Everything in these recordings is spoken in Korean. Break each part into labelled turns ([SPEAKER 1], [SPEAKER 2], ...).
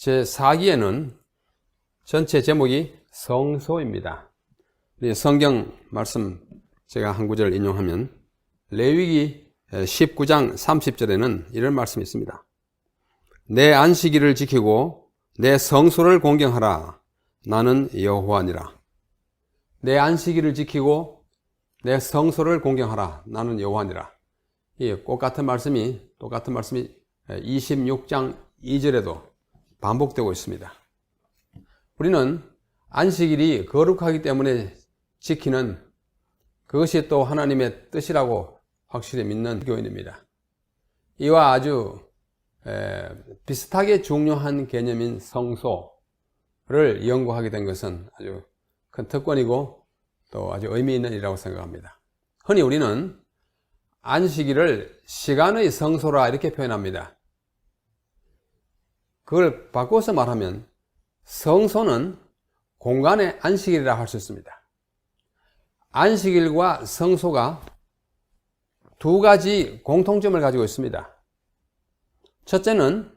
[SPEAKER 1] 제4기에는 전체 제목이 성소입니다. 성경 말씀 제가 한 구절을 인용하면 레위기 19장 30절에는 이런 말씀이 있습니다. 내 안식일을 지키고 내 성소를 공경하라. 나는 여호와니라. 내 안식일을 지키고 내 성소를 공경하라. 나는 여호와니라. 이 똑같은 말씀이 26장 2절에도 반복되고 있습니다. 우리는 안식일이 거룩하기 때문에 지키는 그것이 또 하나님의 뜻이라고 확실히 믿는 교인입니다. 이와 아주 비슷하게 중요한 개념인 성소를 연구하게 된 것은 아주 큰 특권이고 또 아주 의미 있는 일이라고 생각합니다. 흔히 우리는 안식일을 시간의 성소라 이렇게 표현합니다. 그걸 바꿔서 말하면 성소는 공간의 안식일이라 할 수 있습니다. 안식일과 성소가 두 가지 공통점을 가지고 있습니다. 첫째는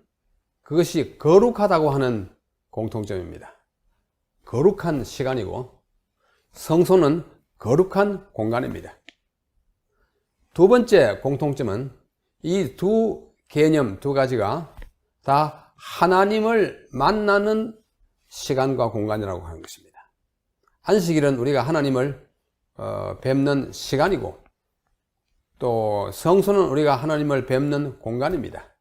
[SPEAKER 1] 그것이 거룩하다고 하는 공통점입니다. 거룩한 시간이고 성소는 거룩한 공간입니다. 두 번째 공통점은 이 두 개념 두 가지가 다 하나님을 만나는 시간과 공간이라고 하는 것입니다. 안식일은 우리가 하나님을 뵙는 시간이고 또 성소는 우리가 하나님을 뵙는 공간입니다.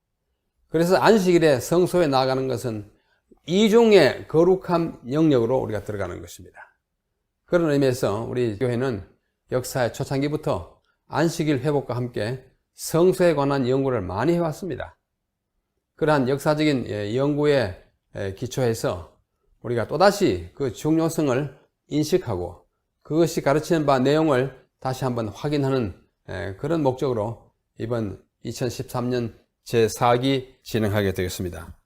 [SPEAKER 1] 그래서 안식일에 성소에 나가는 것은 이중의 거룩한 영역으로 우리가 들어가는 것입니다. 그런 의미에서 우리 교회는 역사의 초창기부터 안식일 회복과 함께 성소에 관한 연구를 많이 해왔습니다. 그러한 역사적인 연구에 기초해서 우리가 또다시 그 중요성을 인식하고 그것이 가르치는 바 내용을 다시 한번 확인하는 그런 목적으로 이번 2013년 제4기 진행하게 되겠습니다.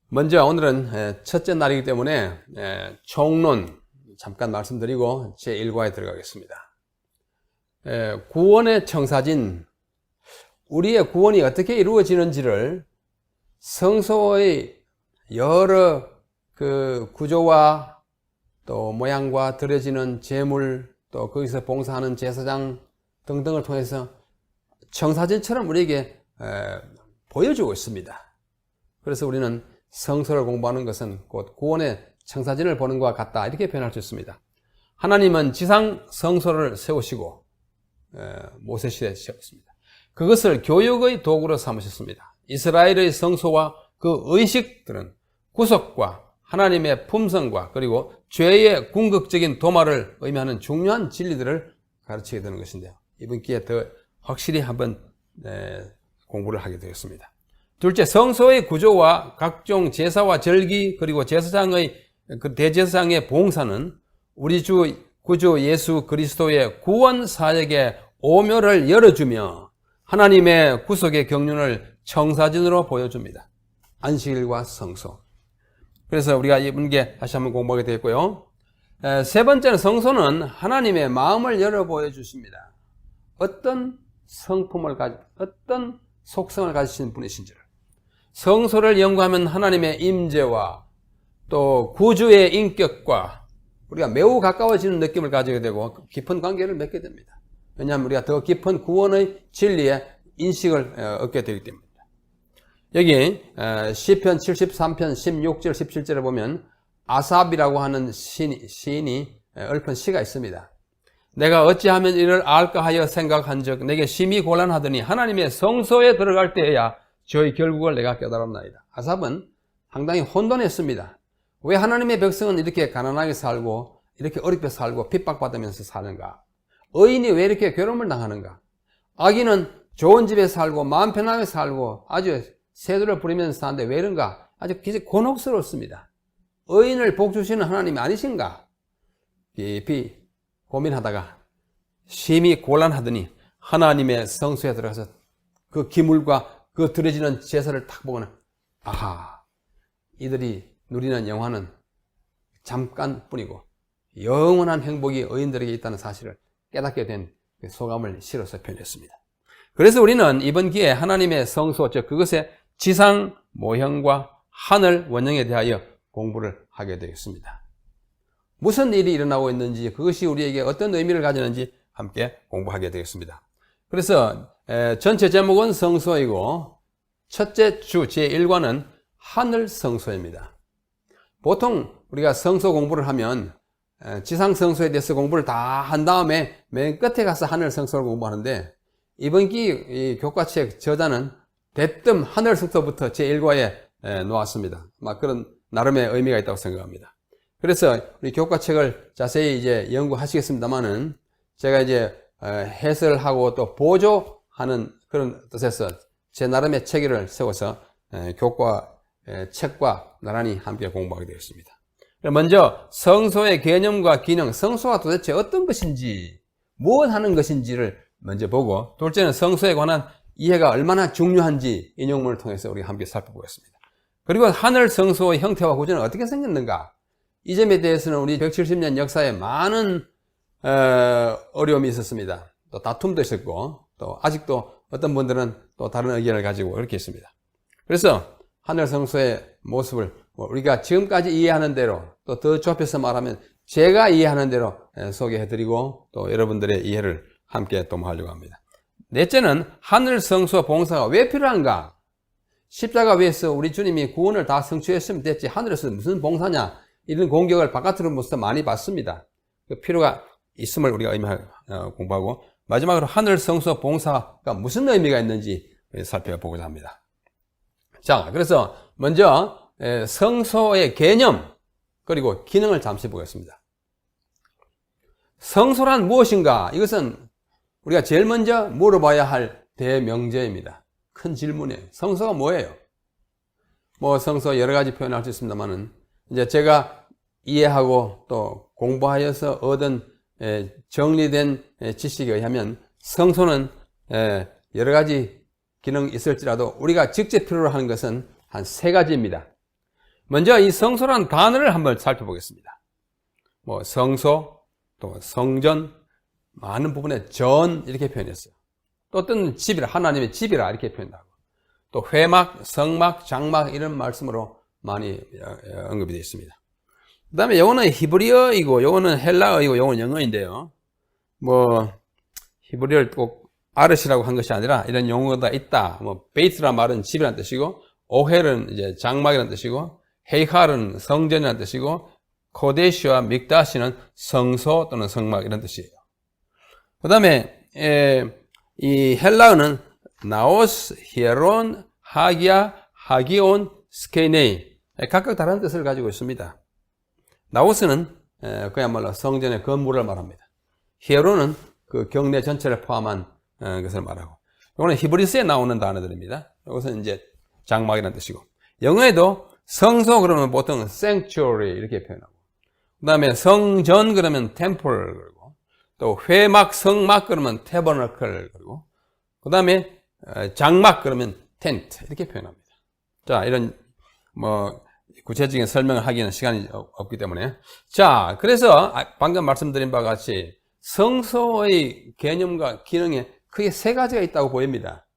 [SPEAKER 1] 먼저 오늘은 첫째 날이기 때문에 총론 잠깐 말씀드리고 제1과에 들어가겠습니다. 구원의 청사진, 우리의 구원이 어떻게 이루어지는지를 성소의 여러 그 구조와 또 모양과 드려지는 제물 또 거기서 봉사하는 제사장 등등을 통해서 청사진처럼 우리에게 보여주고 있습니다. 그래서 우리는 성소를 공부하는 것은 곧 구원의 청사진을 보는 것과 같다 이렇게 표현할 수 있습니다. 하나님은 지상 성소를 세우시고 모세시대에 세웠습니다. 그것을 교육의 도구로 삼으셨습니다. 이스라엘의 성소와 그 의식들은 구속과 하나님의 품성과 그리고 죄의 궁극적인 도말을 의미하는 중요한 진리들을 가르치게 되는 것인데요. 이번 기회에 더 확실히 한번 공부를 하게 되겠습니다. 둘째, 성소의 구조와 각종 제사와 절기 그리고 제사장의 그 대제사장의 봉사는 우리 주 구주 예수 그리스도의 구원 사역의 오묘를 열어주며 하나님의 구속의 경륜을 청사진으로 보여줍니다. 안식일과 성소. 그래서 우리가 이번 게 다시 한번 공부하게 되겠고요. 세 번째는 성소는 하나님의 마음을 열어 보여주십니다. 어떤 성품을 어떤 속성을 가지신 분이신지를. 성소를 연구하면 하나님의 임재와 또 구주의 인격과 우리가 매우 가까워지는 느낌을 가지게 되고 깊은 관계를 맺게 됩니다. 왜냐하면 우리가 더 깊은 구원의 진리의 인식을 얻게 되기 때문입니다. 여기 시편 73편 16절 17절에 보면 아삽이라고 하는 시인이 읊은 시가 있습니다. 내가 어찌하면 이를 알까 하여 생각한즉 내게 심히 곤란하더니 하나님의 성소에 들어갈 때에야 저의 결국을 내가 깨달았나이다. 아삽은 상당히 혼돈했습니다. 왜 하나님의 백성은 이렇게 가난하게 살고 이렇게 어렵게 살고 핍박받으면서 사는가? 의인이 왜 이렇게 괴로움을 당하는가? 악인은 좋은 집에 살고 마음 편하게 살고 아주 새들을 부리면서 사는데 왜 이런가? 아주 곤혹스럽습니다. 의인을 복주시는 하나님이 아니신가? 깊이 고민하다가 심히 곤란하더니 하나님의 성소에 들어가서 그 기물과 그 드려지는 제사를 딱 보고는 아하, 이들이 누리는 영화는 잠깐뿐이고 영원한 행복이 의인들에게 있다는 사실을 깨닫게 된 소감을 실어서 표현했습니다. 그래서 우리는 이번 기회에 하나님의 성소, 즉 그것의 지상 모형과 하늘 원형에 대하여 공부를 하게 되겠습니다. 무슨 일이 일어나고 있는지, 그것이 우리에게 어떤 의미를 가지는지 함께 공부하게 되겠습니다. 그래서 전체 제목은 성소이고 첫째 주 제1과는 하늘 성소입니다. 보통 우리가 성소 공부를 하면 지상 성소에 대해서 공부를 다 한 다음에 맨 끝에 가서 하늘 성소를 공부하는데, 이번 기 교과책 저자는 대뜸 하늘 성소부터 제1과에 놓았습니다. 그런 나름의 의미가 있다고 생각합니다. 그래서 우리 교과책을 자세히 이제 연구하시겠습니다만은, 제가 이제 해설하고 또 보조하는 그런 뜻에서 제 나름의 체계를 세워서 교과 책과 나란히 함께 공부하게 되었습니다. 먼저 성소의 개념과 기능, 성소가 도대체 어떤 것인지, 무엇 하는 것인지를 먼저 보고, 둘째는 성소에 관한 이해가 얼마나 중요한지 인용문을 통해서 우리가 함께 살펴보겠습니다. 그리고 하늘 성소의 형태와 구조는 어떻게 생겼는가, 이 점에 대해서는 우리 170년 역사에 많은 어려움이 있었습니다. 또 다툼도 있었고, 또 아직도 어떤 분들은 또 다른 의견을 가지고 이렇게 있습니다. 그래서 하늘 성소의 모습을 우리가 지금까지 이해하는 대로, 또 더 좁혀서 말하면 제가 이해하는 대로 소개해드리고, 또 여러분들의 이해를 함께 도모하려고 합니다. 넷째는 하늘 성소 봉사가 왜 필요한가? 십자가 위에서 우리 주님이 구원을 다 성취했으면 됐지, 하늘에서 무슨 봉사냐, 이런 공격을 바깥으로부터 많이 받습니다. 그 필요가 있음을 우리가 공부하고, 마지막으로 하늘 성소 봉사가 무슨 의미가 있는지 살펴보고자 합니다. 자, 그래서 먼저 성소의 개념 그리고 기능을 잠시 보겠습니다. 성소란 무엇인가? 이것은 우리가 제일 먼저 물어봐야 할 대명제입니다. 큰 질문이에요. 성소가 뭐예요? 성소 여러 가지 표현할 수 있습니다만은, 이제 제가 이해하고 또 공부하여서 얻은 정리된 지식에 의하면 성소는 여러 가지 기능이 있을지라도 우리가 직접 필요로 하는 것은 한 3가지입니다. 먼저 이 성소라는 단어를 한번 살펴보겠습니다. 성소, 또 성전, 많은 부분에 전 이렇게 표현했어요. 또 어떤 집이라, 하나님의 집이라 이렇게 표현하고, 또 회막, 성막, 장막 이런 말씀으로 많이 언급이 되어 있습니다. 그 다음에 요거는 히브리어이고 요거는 헬라어이고 요거는 영어인데요. 히브리어를 꼭 아르시라고 한 것이 아니라 이런 용어가 있다. 베이트란 말은 집이라는 뜻이고, 오헬은 이제 장막이라는 뜻이고, 헤이칼은 성전이라는 뜻이고, 코데시와 믹다시는 성소 또는 성막 이런 뜻이에요. 그 다음에 이 헬라어는 나오스, 히에론, 하기야, 하기온, 스케네이 각각 다른 뜻을 가지고 있습니다. 나오스는 그야말로 성전의 건물을 말합니다. 히에론은 그 경내 전체를 포함한 것을 말하고, 이거는 히브리스에 나오는 단어들입니다. 이것은 이제 장막이라는 뜻이고, 영어에도 성소 그러면 보통 sanctuary 이렇게 표현하고, 그 다음에 성전 그러면 temple, 그리고 또 회막, 성막 그러면 tabernacle, 그리고 그 다음에 장막 그러면 tent 이렇게 표현합니다. 자, 이런 구체적인 설명을 하기에는 시간이 없기 때문에, 자, 그래서 방금 말씀드린 바와 같이 성소의 개념과 기능에 크게 3가지가 있다고 보입니다.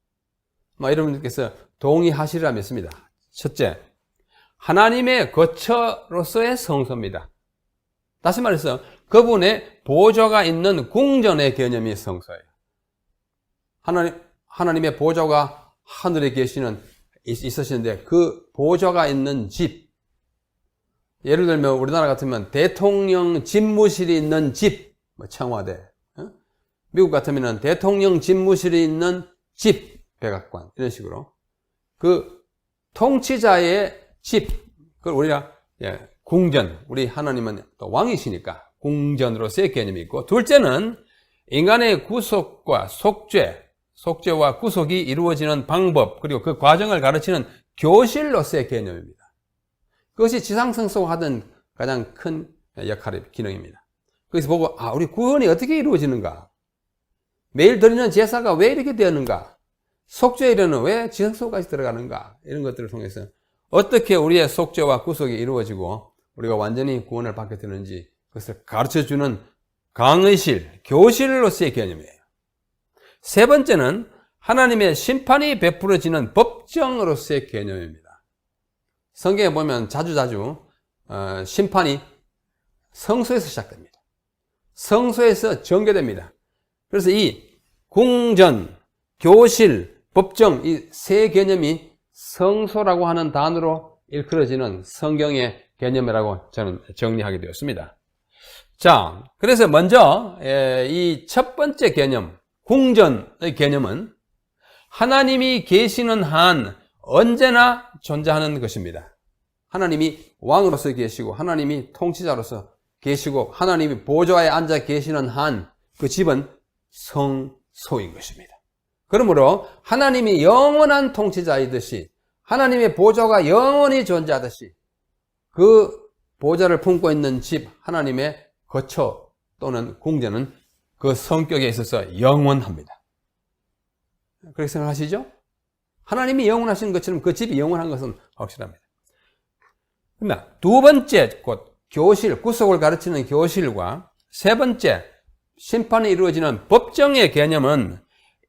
[SPEAKER 1] 여러분들께서 동의하시리라 믿습니다. 첫째, 하나님의 거처로서의 성소입니다. 다시 말해서 그분의 보좌가 있는 궁전의 개념이 성소예요. 하나님의 보좌가 하늘에 있으시는데 그 보좌가 있는 집, 예를 들면 우리나라 같으면 대통령 집무실이 있는 집, 청와대, 미국 같으면 대통령 집무실이 있는 집, 백악관, 이런 식으로 그 통치자의 집, 그걸 우리가 궁전, 우리 하나님은 또 왕이시니까 궁전으로서의 개념이 있고, 둘째는 인간의 구속과 속죄와 구속이 이루어지는 방법, 그리고 그 과정을 가르치는 교실로서의 개념입니다. 그것이 지상성소가 하던 가장 큰 역할의 기능입니다. 그래서 보고, 우리 구원이 어떻게 이루어지는가? 매일 드리는 제사가 왜 이렇게 되었는가? 속죄일에는 왜 지상성소까지 들어가는가? 이런 것들을 통해서 어떻게 우리의 속죄와 구속이 이루어지고 우리가 완전히 구원을 받게 되는지 그것을 가르쳐주는 강의실, 교실로서의 개념이에요. 세 번째는 하나님의 심판이 베풀어지는 법정으로서의 개념입니다. 성경에 보면 자주자주 심판이 성소에서 시작됩니다. 성소에서 전개됩니다. 그래서 이 궁전, 교실, 법정 이 세 개념이 성소라고 하는 단어로 일컬어지는 성경의 개념이라고 저는 정리하게 되었습니다. 자, 그래서 먼저 이 첫 번째 개념, 궁전의 개념은 하나님이 계시는 한 언제나 존재하는 것입니다. 하나님이 왕으로서 계시고 하나님이 통치자로서 계시고 하나님이 보좌에 앉아 계시는 한 그 집은 성소인 것입니다. 그러므로 하나님이 영원한 통치자이듯이 하나님의 보좌가 영원히 존재하듯이 그 보좌를 품고 있는 집, 하나님의 거처 또는 궁전은 그 성격에 있어서 영원합니다. 그렇게 생각하시죠? 하나님이 영원하신 것처럼 그 집이 영원한 것은 확실합니다. 그러나 두 번째 곧 교실, 구속을 가르치는 교실과 세 번째 심판이 이루어지는 법정의 개념은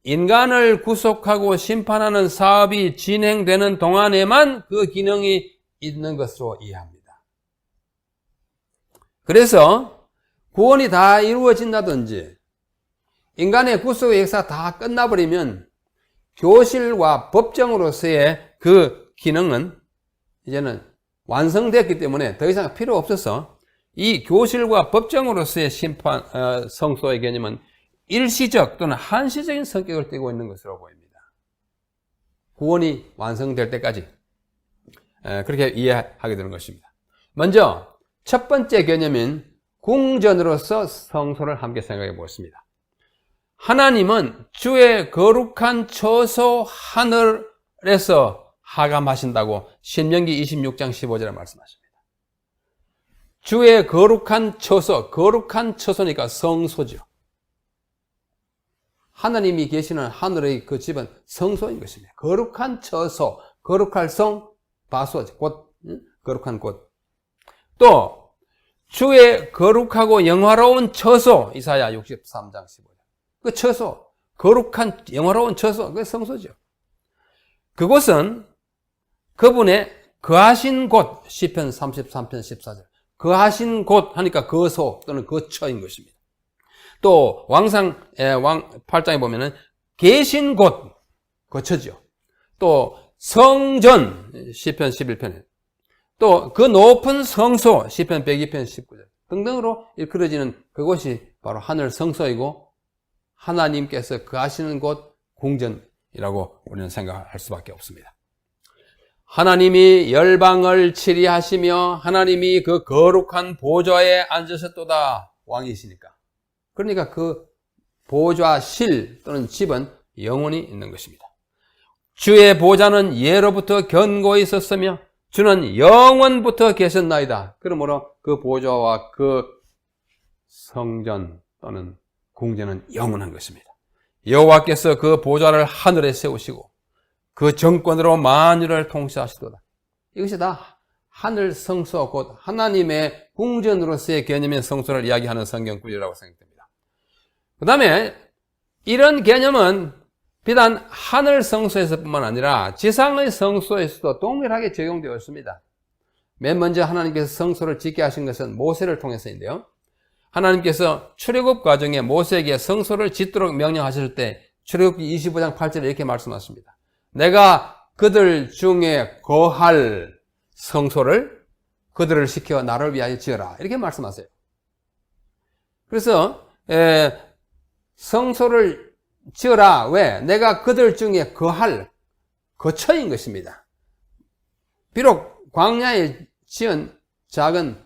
[SPEAKER 1] 인간을 구속하고 심판하는 사업이 진행되는 동안에만 그 기능이 있는 것으로 이해합니다. 그래서 구원이 다 이루어진다든지 인간의 구속의 역사가 다 끝나버리면 교실과 법정으로서의 그 기능은 이제는 완성됐기 때문에 더 이상 필요 없어서 이 교실과 법정으로서의 심판, 성소의 개념은 일시적 또는 한시적인 성격을 띠고 있는 것으로 보입니다. 구원이 완성될 때까지 그렇게 이해하게 되는 것입니다. 먼저 첫 번째 개념인 궁전으로서 성소를 함께 생각해 보겠습니다. 하나님은 주의 거룩한 처소 하늘에서 하감하신다고 신명기 26장 15절에 말씀하십니다. 주의 거룩한 처소, 거룩한 처소니까 성소죠. 하나님이 계시는 하늘의 그 집은 성소인 것입니다. 거룩한 처소, 거룩할 성, 바소, 곳, 거룩한 곳. 또 주의 거룩하고 영화로운 처소, 이사야 63장 15절. 그 처소, 거룩한 영화로운 처소, 그 성소죠. 그곳은 그분의 거하신 곳, 시편 33편 14절. 거하신 곳 하니까 거소 또는 거처인 것입니다. 또 왕 8장에 보면은 계신 곳, 거처죠. 또 성전, 시편 11편에. 또 그 높은 성소, 시편 102편 19절 등등으로 일컬어지는 그곳이 바로 하늘 성소이고 하나님께서 거하시는 곳 궁전이라고 우리는 생각할 수밖에 없습니다. 하나님이 열방을 치리하시며 하나님이 그 거룩한 보좌에 앉으셨도다. 왕이시니까. 그러니까 그 보좌실 또는 집은 영원히 있는 것입니다. 주의 보좌는 예로부터 견고히 있었으며 주는 영원부터 계셨나이다. 그러므로 그 보좌와 그 성전 또는 궁전은 영원한 것입니다. 여호와께서 그 보좌를 하늘에 세우시고 그 정권으로 만유를 통치하시도다. 이것이 다 하늘 성소 곧 하나님의 궁전으로서의 개념의 성소를 이야기하는 성경 구절이라고 생각됩니다. 그 다음에 이런 개념은 비단 하늘 성소에서뿐만 아니라 지상의 성소에서도 동일하게 적용되어 있습니다. 맨 먼저 하나님께서 성소를 짓게 하신 것은 모세를 통해서인데요. 하나님께서 출애굽 과정에 모세에게 성소를 짓도록 명령하실 때 출애굽기 25장 8절에 이렇게 말씀하십니다. 내가 그들 중에 거할 성소를 그들을 시켜 나를 위하여 지어라. 이렇게 말씀하세요. 그래서 성소를 지어라. 왜? 내가 그들 중에 거할 거처인 것입니다. 비록 광야에 지은 작은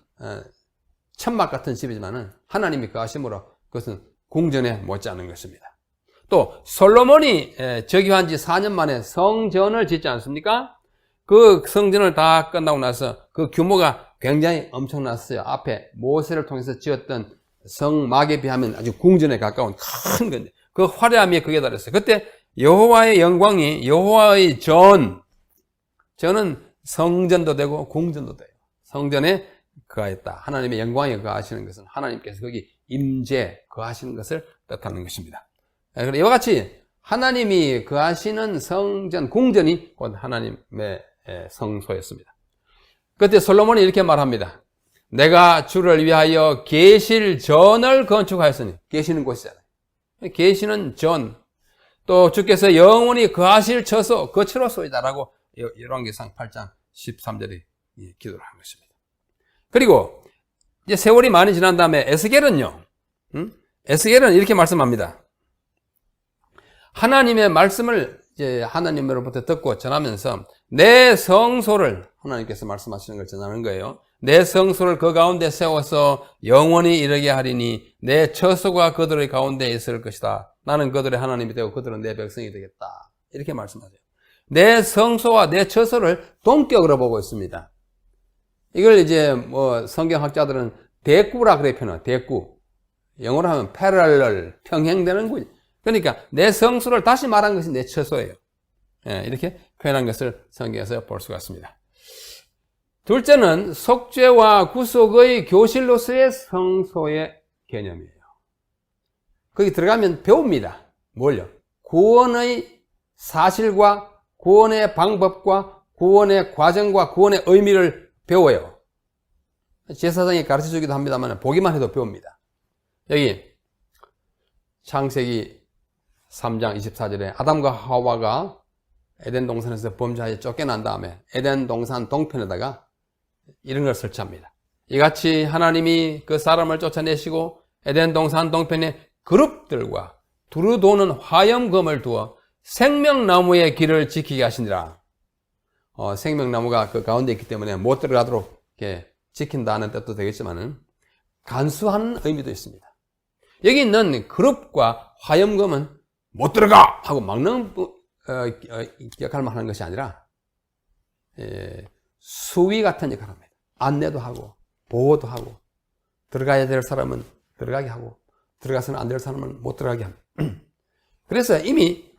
[SPEAKER 1] 천막 같은 집이지만 하나님이 거하심으로 그것은 궁전에 못지않은 것입니다. 또 솔로몬이 즉위한 지 4년 만에 성전을 짓지 않습니까? 그 성전을 다 끝나고 나서 그 규모가 굉장히 엄청났어요. 앞에 모세를 통해서 지었던 성막에 비하면 아주 궁전에 가까운 큰 건데 그 화려함이 극에 달했어요. 그때 여호와의 영광이 여호와의 전은 성전도 되고 궁전도 돼요. 성전에 거하였다. 하나님의 영광에 거하시는 것은 하나님께서 거기 임재 거하시는 것을 뜻하는 것입니다. 이와 같이 하나님이 거하시는 성전, 궁전이 곧 하나님의 성소였습니다. 그때 솔로몬이 이렇게 말합니다. 내가 주를 위하여 계실 전을 건축하였으니, 계시는 곳이잖아요. 계시는 전, 또 주께서 영원히 거하실 처소, 거처로소이다라고 열왕기상 8장 13절에 기도를 한 것입니다. 그리고 이제 세월이 많이 지난 다음에 에스겔은요, 에스겔은 이렇게 말씀합니다. 하나님의 말씀을 이제 하나님으로부터 듣고 전하면서 내 성소를, 하나님께서 말씀하시는 걸 전하는 거예요. 내 성소를 그 가운데 세워서 영원히 이르게 하리니 내 처소가 그들의 가운데 있을 것이다. 나는 그들의 하나님이 되고 그들은 내 백성이 되겠다. 이렇게 말씀하세요. 내 성소와 내 처소를 동격으로 보고 있습니다. 이걸 이제 뭐 성경학자들은 대꾸라 그래 표현해요. 대꾸. 영어로 하면 parallel, 평행되는 거지. 그러니까 내 성소를 다시 말한 것이 내 처소예요. 예, 이렇게 표현한 것을 성경에서 볼 수가 있습니다. 둘째는 속죄와 구속의 교실로서의 성소의 개념이에요. 거기 들어가면 배웁니다. 뭘요? 구원의 사실과 구원의 방법과 구원의 과정과 구원의 의미를 배워요. 제사장이 가르쳐주기도 합니다만 보기만 해도 배웁니다. 여기 창세기 3장 24절에 아담과 하와가 에덴 동산에서 범죄하여 쫓겨난 다음에 에덴 동산 동편에다가 이런 걸 설치합니다. 이같이 하나님이 그 사람을 쫓아내시고 에덴 동산 동편에 그룹들과 두루 도는 화염검을 두어 생명나무의 길을 지키게 하시니라. 생명나무가 그 가운데 있기 때문에 못 들어가도록 이렇게 지킨다는 뜻도 되겠지만은 간수하는 의미도 있습니다. 여기 있는 그룹과 화염검은 못 들어가! 하고 막는 역할만 하는 것이 아니라 수위 같은 역할을 합니다. 안내도 하고 보호도 하고 들어가야 될 사람은 들어가게 하고 들어가서는 안 될 사람은 못 들어가게 합니다. 그래서 이미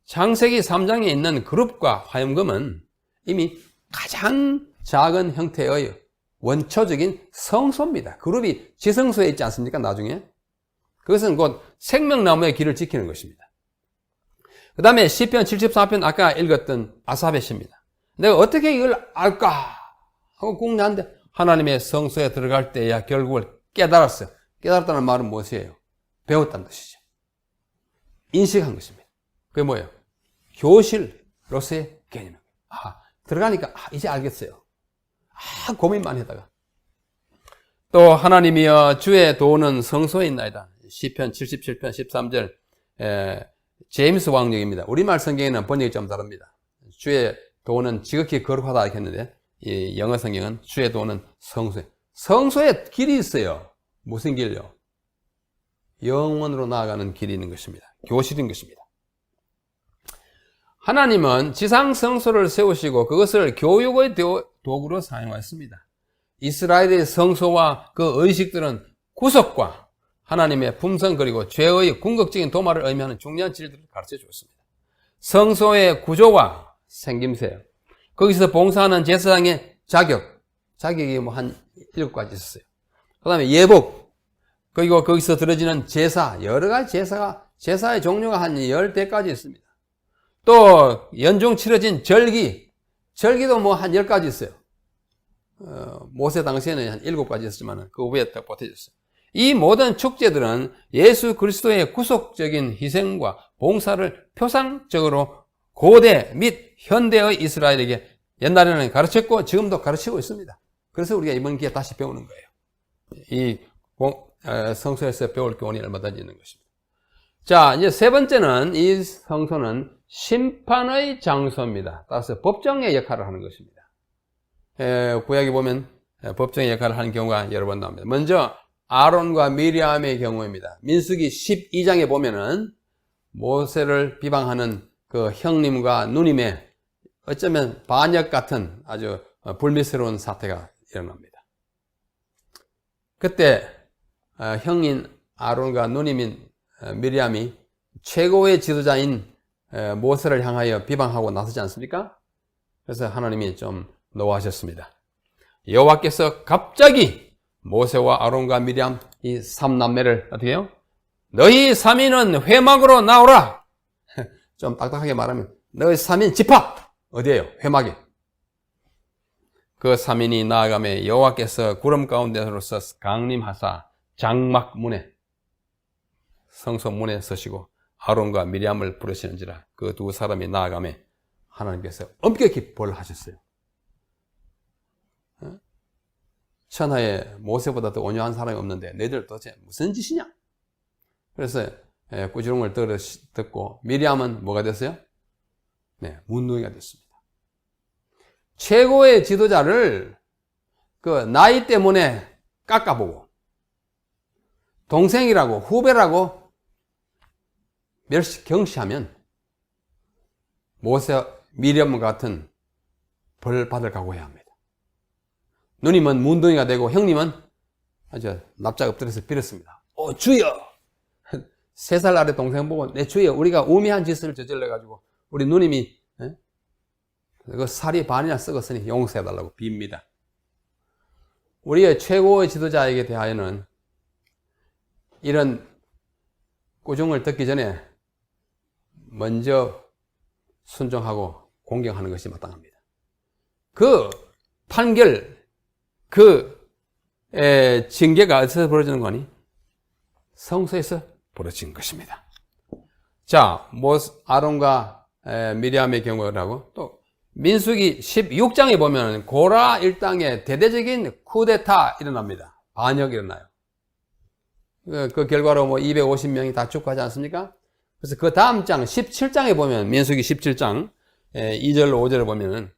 [SPEAKER 1] 창세기 3장에 있는 그룹과 화염검은 이미 가장 작은 형태의 원초적인 성소입니다. 그룹이 지성소에 있지 않습니까? 나중에. 그것은 곧 생명나무의 길을 지키는 것입니다. 그 다음에 시편 74편 아까 읽었던 아삽의 시입니다. 내가 어떻게 이걸 알까? 하고 궁리하는데 하나님의 성소에 들어갈 때야 결국을 깨달았어요. 깨달았다는 말은 무엇이에요? 배웠다는 뜻이죠. 인식한 것입니다. 그게 뭐예요? 교실로서의 개념입니다. 들어가니까 이제 알겠어요. 고민 많이 하다가 또 하나님이여 주의 도는 성소에 있나이다. 시편 77편 13절 제임스 왕역입니다. 우리말 성경에는 번역이 좀 다릅니다. 주의 도는 지극히 거룩하다 이렇게 했는데 이 영어 성경은 주의 도는 성소에. 성소에 길이 있어요. 무슨 길요? 영원으로 나아가는 길이 있는 것입니다. 교실인 것입니다. 하나님은 지상 성소를 세우시고 그것을 교육의 도구로 사용하였습니다. 이스라엘의 성소와 그 의식들은 구속과 하나님의 품성 그리고 죄의 궁극적인 도말을 의미하는 중요한 진리들을 가르쳐 주었습니다. 성소의 구조와 생김새, 거기서 봉사하는 제사장의 자격이 뭐 한 7가지 있었어요. 그 다음에 예복, 그리고 거기서 들어지는 제사, 여러 가지 제사의 종류가 한 10대까지 있습니다. 또 연중 치러진 절기도 뭐 한 10가지 있어요. 모세 당시에는 한 7가지 있었지만 그 후에 더 보태졌어요. 이 모든 축제들은 예수 그리스도의 구속적인 희생과 봉사를 표상적으로 고대 및 현대의 이스라엘에게 옛날에는 가르쳤고 지금도 가르치고 있습니다. 그래서 우리가 이번 기회에 다시 배우는 거예요. 이 성소에서 배울 교훈이 얼마든지 있는 것입니다. 자, 이제 세 번째는 이 성소는 심판의 장소입니다. 따라서 법정의 역할을 하는 것입니다. 구약에 보면 법정의 역할을 하는 경우가 여러 번 나옵니다. 먼저 아론과 미리암의 경우입니다. 민수기 12장에 보면은 모세를 비방하는 그 형님과 누님의 어쩌면 반역 같은 아주 불미스러운 사태가 일어납니다. 그때 형인 아론과 누님인 미리암이 최고의 지도자인 모세를 향하여 비방하고 나서지 않습니까? 그래서 하나님이 좀 노하셨습니다. 여호와께서 갑자기 모세와 아론과 미리암 이 3남매를 어떻게 해요? 너희 3인은 회막으로 나오라. 좀 딱딱하게 말하면 너희 3인 집합 어디에요? 회막에. 그 3인이 나아가매 여호와께서 구름 가운데로서 강림하사 장막 문에 성소 문에 서시고 아론과 미리암을 부르시는지라. 그 두 사람이 나아가매 하나님께서 엄격히 벌하셨어요. 천하에 모세보다 더 온유한 사람이 없는데 너희들 도대체 무슨 짓이냐? 그래서 꾸지롱을 듣고 미리암은 뭐가 됐어요? 네, 문둥이가 됐습니다. 최고의 지도자를 그 나이 때문에 깎아보고 동생이라고 후배라고 경시하면 모세 미리암 같은 벌 받을 각오해야 합니다. 누님은 문둥이가 되고 형님은 아주 납작 엎드려서 빌었습니다. 주여! 3살 아래 동생 보고 내 주여 우리가 우매한 짓을 저질러가지고 우리 누님이 그 살이 반이나 썩었으니 용서해달라고 빕니다. 우리의 최고의 지도자에게 대하여는 이런 꾸중을 듣기 전에 먼저 순종하고 공경하는 것이 마땅합니다. 그 판결, 징계가 어디서 벌어지는 거니? 성소에서 벌어진 것입니다. 자, 아론과 미리암의 경우라고 또 민수기 16장에 보면 고라 일당에 대대적인 쿠데타 일어납니다. 반역이 일어나요. 그 결과로 250명이 다 죽고 않습니까? 그래서 그 다음 장 17장에 보면 민수기 17장 2절로 5절을 보면은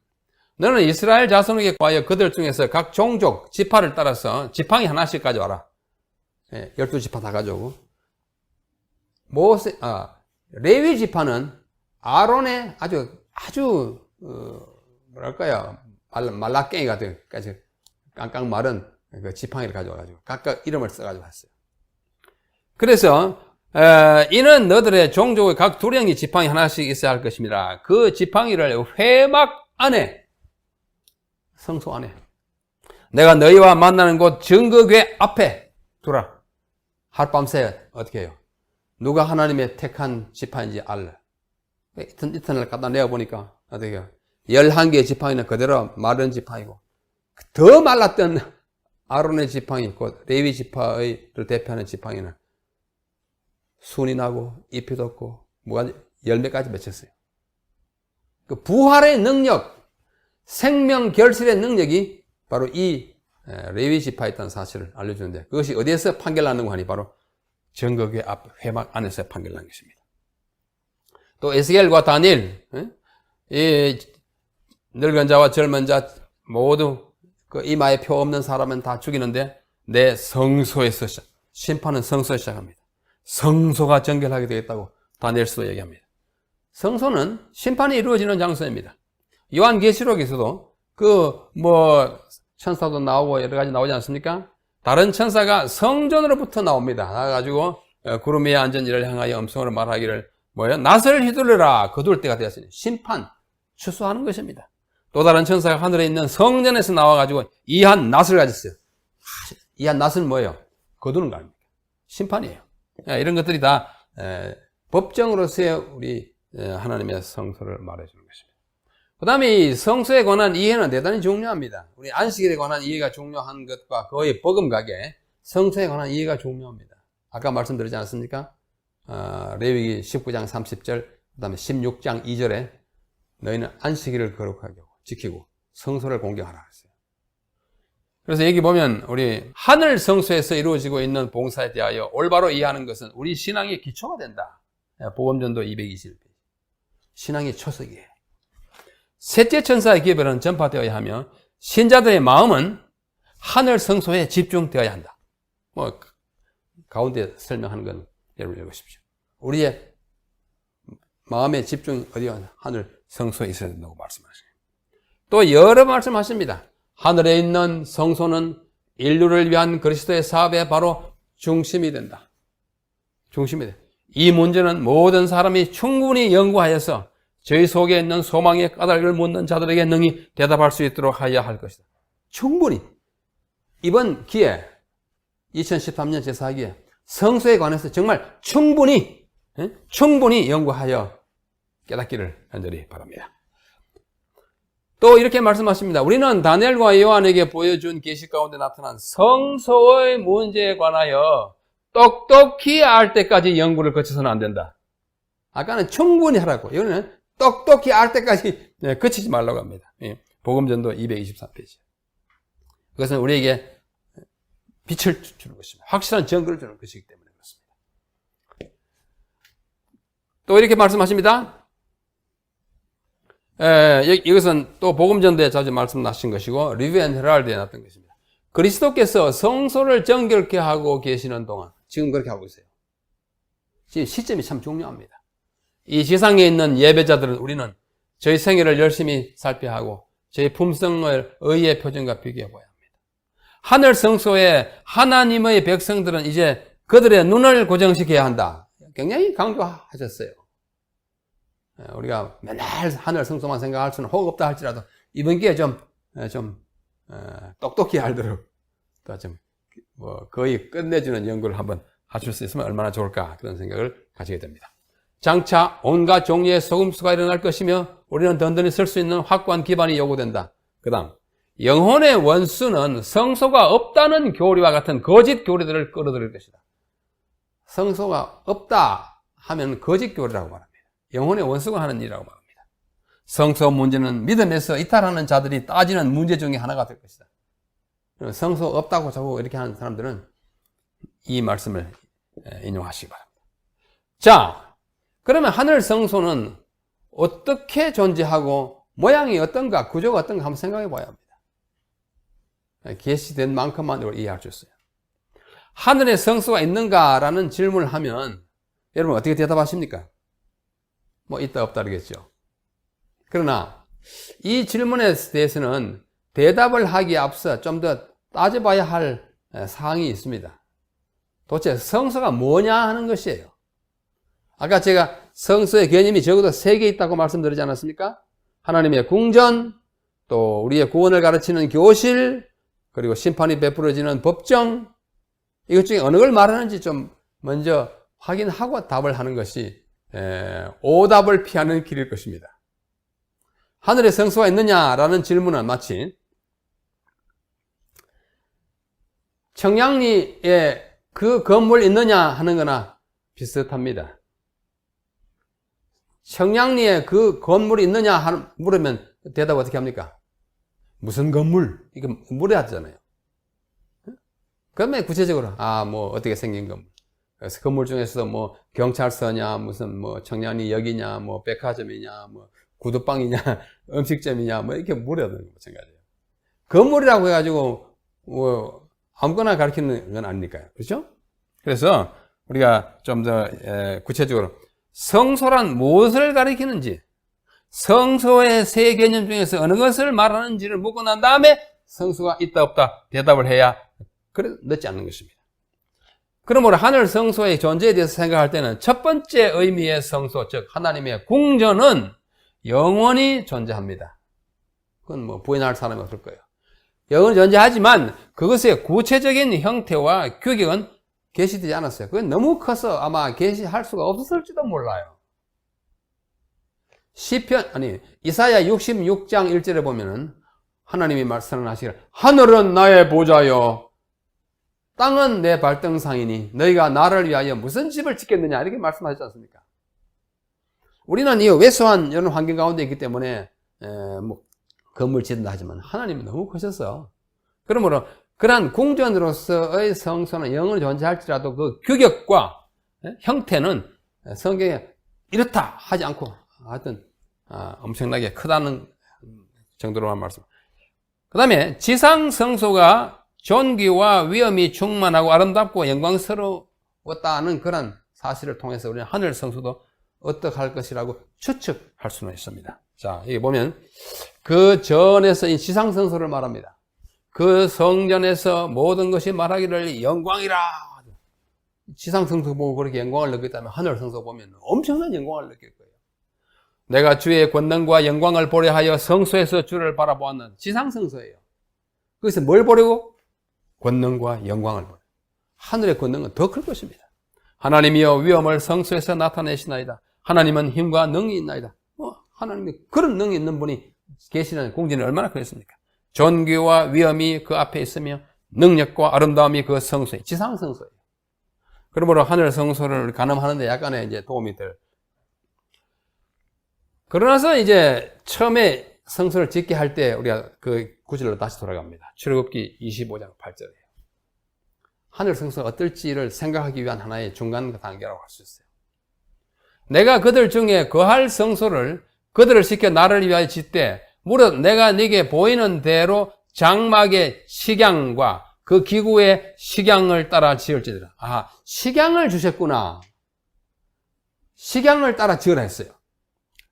[SPEAKER 1] 너는 이스라엘 자손에게 과여 그들 중에서 각 종족 지파를 따라서 지팡이 하나씩 가져와라. 12지파 다 가져오고 레위 지파는 아론의 아주 뭐랄까요 말라깽이 같은 깡깡 마른 그 지팡이를 가져와가지고 각각 이름을 써가지고 왔어요. 그래서 이는 너들의 종족의 각 두령이 지팡이 하나씩 있어야 할 것입니다. 그 지팡이를 회막 안에 성소 안에 내가 너희와 만나는 곳 증거궤 앞에 두라. 하룻밤새 어떻게 해요? 누가 하나님의 택한 지파인지 알라. 이터널 갖다 내어보니까 어떻게 해요? 11개의 지팡이는 그대로 마른 지팡이고 더 말랐던 아론의 지팡이, 곧 레위 지파를 대표하는 지팡이는 순이 나고 잎이 돋고 열매까지 맺혔어요. 그 부활의 능력, 생명 결실의 능력이 바로 이 레위 지파에 있다는 사실을 알려주는데 그것이 어디에서 판결나는 거 하니 바로 증거궤 앞 회막 안에서 판결난 것입니다. 또 에스겔과 다니엘, 이 늙은 자와 젊은 자 모두 그 이마에 표 없는 사람은 다 죽이는데 내 성소에서 심판은 성소에 시작합니다. 성소가 정결하게 되겠다고 다니엘서도 얘기합니다. 성소는 심판이 이루어지는 장소입니다. 요한계시록에서도 천사도 나오고 여러 가지 나오지 않습니까? 다른 천사가 성전으로부터 나옵니다. 나와가지고 구름 위에 앉은 이를 향하여 음성으로 말하기를 낫을 휘둘러라. 거둘 때가 되었으니 심판, 추수하는 것입니다. 또 다른 천사가 하늘에 있는 성전에서 나와가지고 이한 낫을 가졌어요. 이한 낫은 뭐예요? 거두는 거 아닙니까? 심판이에요. 이런 것들이 다 법정으로서의 우리 하나님의 성소를 말해주는 것입니다. 그 다음에 이 성소에 관한 이해는 대단히 중요합니다. 우리 안식일에 관한 이해가 중요한 것과 거의 버금가게 성소에 관한 이해가 중요합니다. 아까 말씀드리지 않았습니까? 레위기 19장 30절, 그 다음에 16장 2절에 너희는 안식일을 거룩하게 하고 지키고 성소를 공경하라 했어요. 그래서 여기 보면 우리 하늘 성소에서 이루어지고 있는 봉사에 대하여 올바로 이해하는 것은 우리 신앙의 기초가 된다. 복음전도 221페이지. 신앙의 초석이에요. 셋째 천사의 기별은 전파되어야 하며 신자들의 마음은 하늘 성소에 집중되어야 한다. 가운데 설명하는 건 여러분 읽으십시오. 우리의 마음의 집중이 어디가 하늘 성소에 있어야 된다고 말씀하시죠. 또 여러 말씀하십니다. 하늘에 있는 성소는 인류를 위한 그리스도의 사업의 바로 중심이 된다. 중심이 돼. 이 문제는 모든 사람이 충분히 연구하여서 저희 속에 있는 소망의 까닭을 묻는 자들에게 능히 대답할 수 있도록 하여야 할 것이다. 충분히. 이번 기회, 2013년 제4기에 성소에 관해서 정말 충분히 연구하여 깨닫기를 간절히 바랍니다. 또 이렇게 말씀하십니다. 우리는 다니엘과 요한에게 보여준 계시 가운데 나타난 성소의 문제에 관하여 똑똑히 알 때까지 연구를 거쳐서는 안 된다. 아까는 충분히 하라고. 이거는 똑똑히 알 때까지 거치지 말라고 합니다. 복음전도 223페이지. 그것은 우리에게 빛을 주는 것입니다. 확실한 증거를 주는 것이기 때문에 그렇습니다. 또 이렇게 말씀하십니다. 이것은 또 복음전도에 자주 말씀하신 것이고 리뷰 앤 헤럴드에 나왔던 것입니다. 그리스도께서 성소를 정결케 하고 계시는 동안 지금 그렇게 하고 있어요. 지금 시점이 참 중요합니다. 이 지상에 있는 예배자들은 우리는 저희 생애를 열심히 살펴야 하고 저희 품성을 의의 표준과 비교해 보아야 합니다. 하늘 성소에 하나님의 백성들은 이제 그들의 눈을 고정시켜야 한다. 굉장히 강조하셨어요. 우리가 맨날 하늘 성소만 생각할 수는 혹 없다 할지라도 이번 기회에 좀 똑똑히 알도록 또 좀 거의 끝내주는 연구를 한번 하실 수 있으면 얼마나 좋을까 그런 생각을 가지게 됩니다. 장차 온갖 종류의 속임수가 일어날 것이며 우리는 든든히 설 수 있는 확고한 기반이 요구된다. 그 다음 영혼의 원수는 성소가 없다는 교리와 같은 거짓 교리들을 끌어들일 것이다. 성소가 없다 하면 거짓 교리라고 말합니다. 영혼의 원수가 하는 일이라고 말합니다. 성소 문제는 믿음에서 이탈하는 자들이 따지는 문제 중에 하나가 될 것이다. 성소 없다고 자꾸 이렇게 하는 사람들은 이 말씀을 인용하시기 바랍니다. 자, 그러면 하늘 성소는 어떻게 존재하고 모양이 어떤가, 구조가 어떤가 한번 생각해 봐야 합니다. 계시된 만큼만 이해할 수 있어요. 하늘에 성소가 있는가라는 질문을 하면 여러분 어떻게 대답하십니까? 뭐 있다 없다 그러겠죠. 그러나 이 질문에 대해서는 대답을 하기에 앞서 좀 더 따져봐야 할 사항이 있습니다. 도대체 성소가 뭐냐 하는 것이에요. 아까 제가 성소의 개념이 적어도 3개 있다고 말씀드리지 않았습니까? 하나님의 궁전, 또 우리의 구원을 가르치는 교실, 그리고 심판이 베풀어지는 법정, 이것 중에 어느 걸 말하는지 좀 먼저 확인하고 답을 하는 것이 오답을 피하는 길일 것입니다. 하늘에 성소가 있느냐라는 질문은 마치 청량리에 그 건물 있느냐 하는 거나 비슷합니다. 청량리에 그 건물이 있느냐 물으면 대답 어떻게 합니까? 무슨 건물? 이거 물어야 되잖아요. 그러면 구체적으로 뭐 어떻게 생긴 건물. 그래서 건물 중에서도 뭐 경찰서냐, 무슨 뭐 청량리 역이냐, 뭐 백화점이냐, 뭐 구두방이냐, 음식점이냐, 뭐 이렇게 물어야 되는 거 마찬가지예요. 건물이라고 해가지고 뭐 아무거나 가르치는 건 아니니까요. 그렇죠? 그래서 우리가 좀 더 구체적으로 성소란 무엇을 가리키는지, 성소의 3 개념 중에서 어느 것을 말하는지를 묻고 난 다음에 성소가 있다 없다 대답을 해야 그래 늦지 않는 것입니다. 그러므로 하늘 성소의 존재에 대해서 생각할 때는 첫 번째 의미의 성소, 즉 하나님의 궁전은 영원히 존재합니다. 그건 뭐 부인할 사람이 없을 거예요. 영원히 존재하지만 그것의 구체적인 형태와 규격은 계시되지 않았어요. 그건 너무 커서 아마 계시할 수가 없었을지도 몰라요. 이사야 66장 1절에 보면은 하나님이 말씀하시기를 하늘은 나의 보좌요 땅은 내 발등상이니 너희가 나를 위하여 무슨 집을 짓겠느냐 이렇게 말씀하셨지 않습니까? 우리는 이 왜소한 이런 환경 가운데 있기 때문에 뭐 건물 짓는다 하지만 하나님이 너무 크셔서 그러므로 그러한 궁전으로서의 성소는 영원히 존재할지라도 그 규격과 형태는 성경에 이렇다 하지 않고 하여튼 엄청나게 크다는 정도로만 말씀. 그 다음에 지상 성소가 존귀와 위엄이 충만하고 아름답고 영광스러웠다는 그런 사실을 통해서 우리는 하늘 성소도 어떻게 할 것이라고 추측할 수는 있습니다. 자, 여기 보면 그 전에서 이 지상 성소를 말합니다. 그 성전에서 모든 것이 말하기를 영광이라. 지상 성소 보고 그렇게 영광을 느꼈다면 하늘 성소 보면 엄청난 영광을 느낄 거예요. 내가 주의 권능과 영광을 보려 하여 성소에서 주를 바라보았는 지상 성소예요. 거기서 뭘 보려고? 권능과 영광을 보려. 하늘의 권능은 더 클 것입니다. 하나님이여 위엄을 성소에서 나타내시나이다. 하나님은 힘과 능이 있나이다. 하나님이 그런 능이 있는 분이 계시는 공지는 얼마나 그랬습니까? 존귀와 위엄이 그 앞에 있으며 능력과 아름다움이 그 성소에, 지상 성소에. 그러므로 하늘 성소를 가늠하는데 약간의 이제 도움이 될. 그러나서 이제 처음에 성소를 짓게 할 때 우리가 그 구절로 다시 돌아갑니다. 출애굽기 25장 8절에. 하늘 성소가 어떨지를 생각하기 위한 하나의 중간 단계라고 할 수 있어요. 내가 그들 중에 거할 성소를 그들을 시켜 나를 위하여 짓되 무릇 내가 네게 보이는 대로 장막의 식양과 그 기구의 식양을 따라 지을지니라. 아, 식양을 주셨구나. 식양을 따라 지으라 했어요.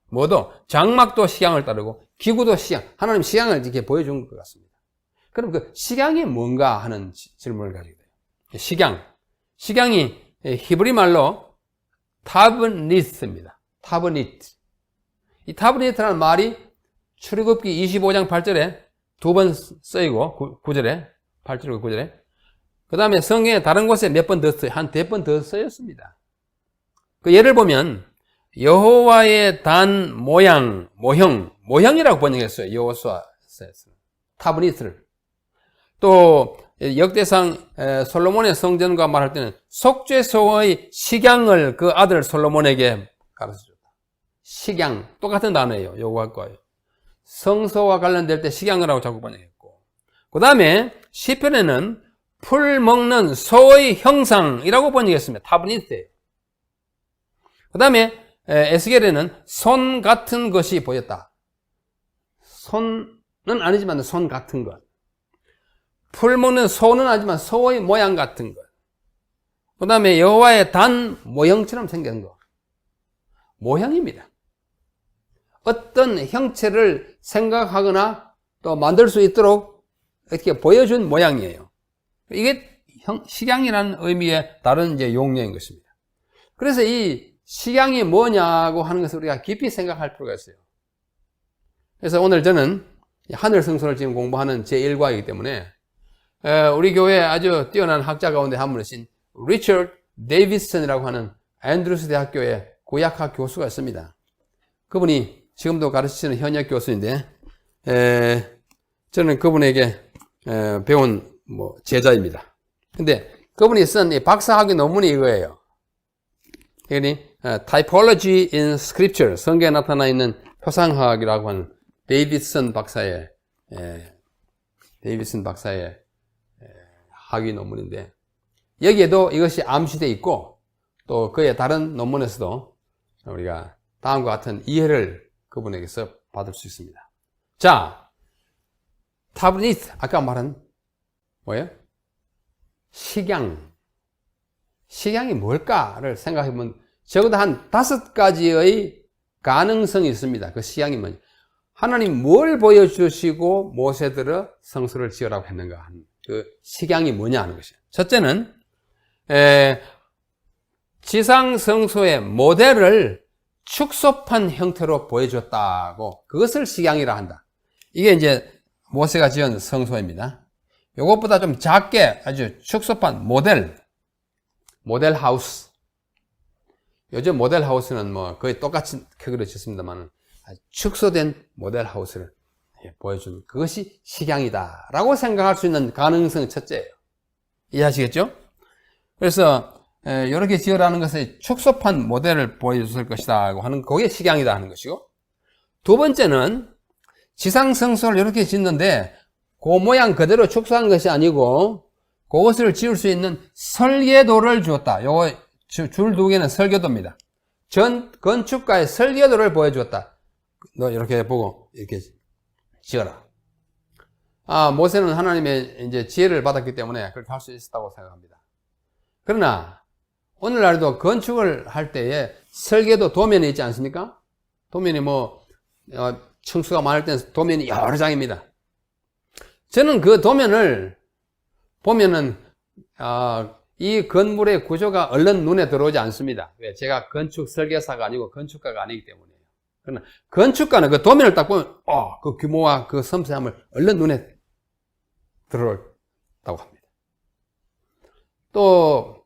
[SPEAKER 1] 뭐도 장막도 식양을 따르고 기구도 식양. 하나님 식양을 이렇게 보여준 것 같습니다. 그럼 그 식양이 뭔가 하는 질문을 가지게 돼요. 식양이 히브리 말로 타브니트입니다. 타브니트. 이 타브니트라는 말이 출애굽기 25장 8절에 두 번 쓰이고 9절에 8절과 9절에 그 다음에 성경에 다른 곳에 몇 번 더 써요. 한 4번 더 쓰였습니다. 그 예를 보면 여호와의 단 모형이라고 번역했어요. 여호수아서에서 타브니트를. 또 역대상 솔로몬의 성전과 말할 때는 속죄소의 식양을 그 아들 솔로몬에게 가르쳐줬다. 식양, 똑같은 단어예요. 요거하고요. 성소와 관련될 때 식양이라고 자꾸 번역했고, 그 다음에 시편에는 풀 먹는 소의 형상이라고 번역했습니다. 타브니트예요. 그 다음에 에스겔에는 손 같은 것이 보였다. 손은 아니지만 손 같은 것. 풀 먹는 소는 아니지만 소의 모양 같은 것. 그 다음에 여호와의 단 모형처럼 생긴 것. 모형입니다. 어떤 형체를 생각하거나 또 만들 수 있도록 이렇게 보여준 모양이에요. 이게 식양이라는 의미의 다른 이제 용례인 것입니다. 그래서 이 식양이 뭐냐고 하는 것을 우리가 깊이 생각할 필요가 있어요. 그래서 오늘 저는 하늘 성소를 지금 공부하는 제1과이기 때문에 우리 교회에 아주 뛰어난 학자 가운데 한 분이신 리처드 데이비슨이라고 하는 앤드루스 대학교의 구약학 교수가 있습니다. 그분이 지금도 가르치는 현역 교수인데 저는 그분에게 배운 제자입니다. 근데 그분이 쓴 이 박사학위 논문이 이거예요. 그러니 Typology in Scripture, 성경에 나타나 있는 표상학이라고 하는 데이비슨 박사의 학위 논문인데 여기에도 이것이 암시되어 있고 또 그의 다른 논문에서도 우리가 다음과 같은 이해를 그분에게서 받을 수 있습니다. 자, 타브니트, 아까 말한 뭐예요? 식양이 뭘까를 생각해보면 적어도 한 5가지의 가능성이 있습니다. 그 식양이 뭐냐? 하나님 뭘 보여주시고 모세들을 성소를 지으라고 했는가 하는 그 식양이 뭐냐 하는 것이에요. 첫째는 지상 성소의 모델을 축소판 형태로 보여줬다고, 그것을 식양이라 한다. 이게 이제 모세가 지은 성소입니다. 이것보다 좀 작게 아주 축소판 모델 하우스. 요즘 모델 하우스는 거의 똑같은 크기로 짓습니다만 축소된 모델 하우스를 보여주는 그것이 식양이다 라고 생각할 수 있는 가능성 첫째예요. 이해하시겠죠? 그래서 이렇게 지으라는 것은 축소판 모델을 보여줬을 것이다 하는 그게 식양이다 하는 것이고, 두 번째는 지상성소를 이렇게 짓는데 그 모양 그대로 축소한 것이 아니고 그것을 지을 수 있는 설계도를 주었다. 요거 줄 2개는 설계도입니다. 건축가의 설계도를 보여주었다. 너 이렇게 보고 이렇게 지어라. 모세는 하나님의 이제 지혜를 받았기 때문에 그렇게 할 수 있었다고 생각합니다. 그러나 오늘날도 건축을 할 때에 설계도 도면이 있지 않습니까? 도면이 층수가 많을 때는 도면이 여러 장입니다. 저는 그 도면을 보면은 이 건물의 구조가 얼른 눈에 들어오지 않습니다. 왜? 제가 건축 설계사가 아니고 건축가가 아니기 때문에요. 그러나 건축가는 그 도면을 딱 보면 그 규모와 그 섬세함을 얼른 눈에 들어온다고 합니다. 또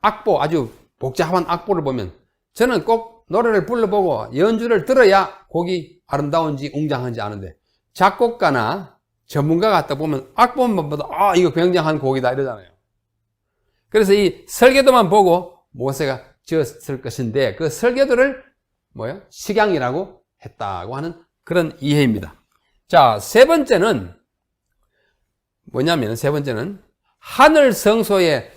[SPEAKER 1] 악보, 아주 복잡한 악보를 보면 저는 꼭 노래를 불러보고 연주를 들어야 곡이 아름다운지 웅장한지 아는데 작곡가나 전문가가 딱 보면 악보만 봐도 이거 굉장한 곡이다 이러잖아요. 그래서 이 설계도만 보고 모세가 지었을 것인데 그 설계도를 식양이라고 했다고 하는 그런 이해입니다. 자, 세 번째는 뭐냐면 하늘 성소에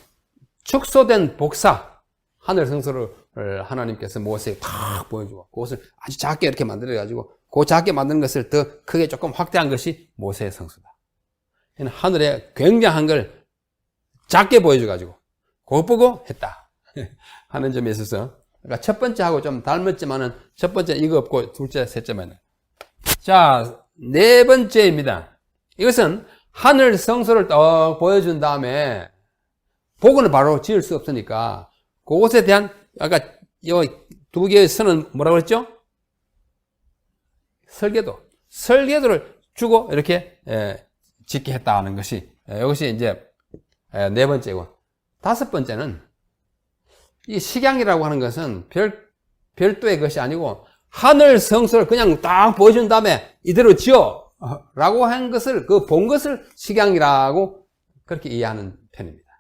[SPEAKER 1] 축소된 복사, 하늘 성소를 하나님께서 모세에 탁 보여주고 그것을 아주 작게 이렇게 만들어가지고 그 작게 만드는 것을 더 크게 조금 확대한 것이 모세의 성소다. 하늘에 굉장한 걸 작게 보여줘가지고 그거 보고 했다 하는 점에 있어서 그러니까 첫 번째하고 좀 닮았지만은 첫 번째 이거 없고 둘째, 셋째만. 자, 네 번째입니다. 이것은 하늘 성소를 딱 보여준 다음에 복은 바로 지을 수 없으니까 그것에 대한 아까 이 두 개의 선은 뭐라고 했죠? 설계도를 주고 이렇게 짓게 했다는 것이 이것이 이제 네 번째고, 다섯 번째는 이 식양이라고 하는 것은 별도의 것이 아니고 하늘 성소를 그냥 딱 보여준 다음에 이대로 지어 라고 한 것을 본 것을 식양이라고 그렇게 이해하는 편입니다.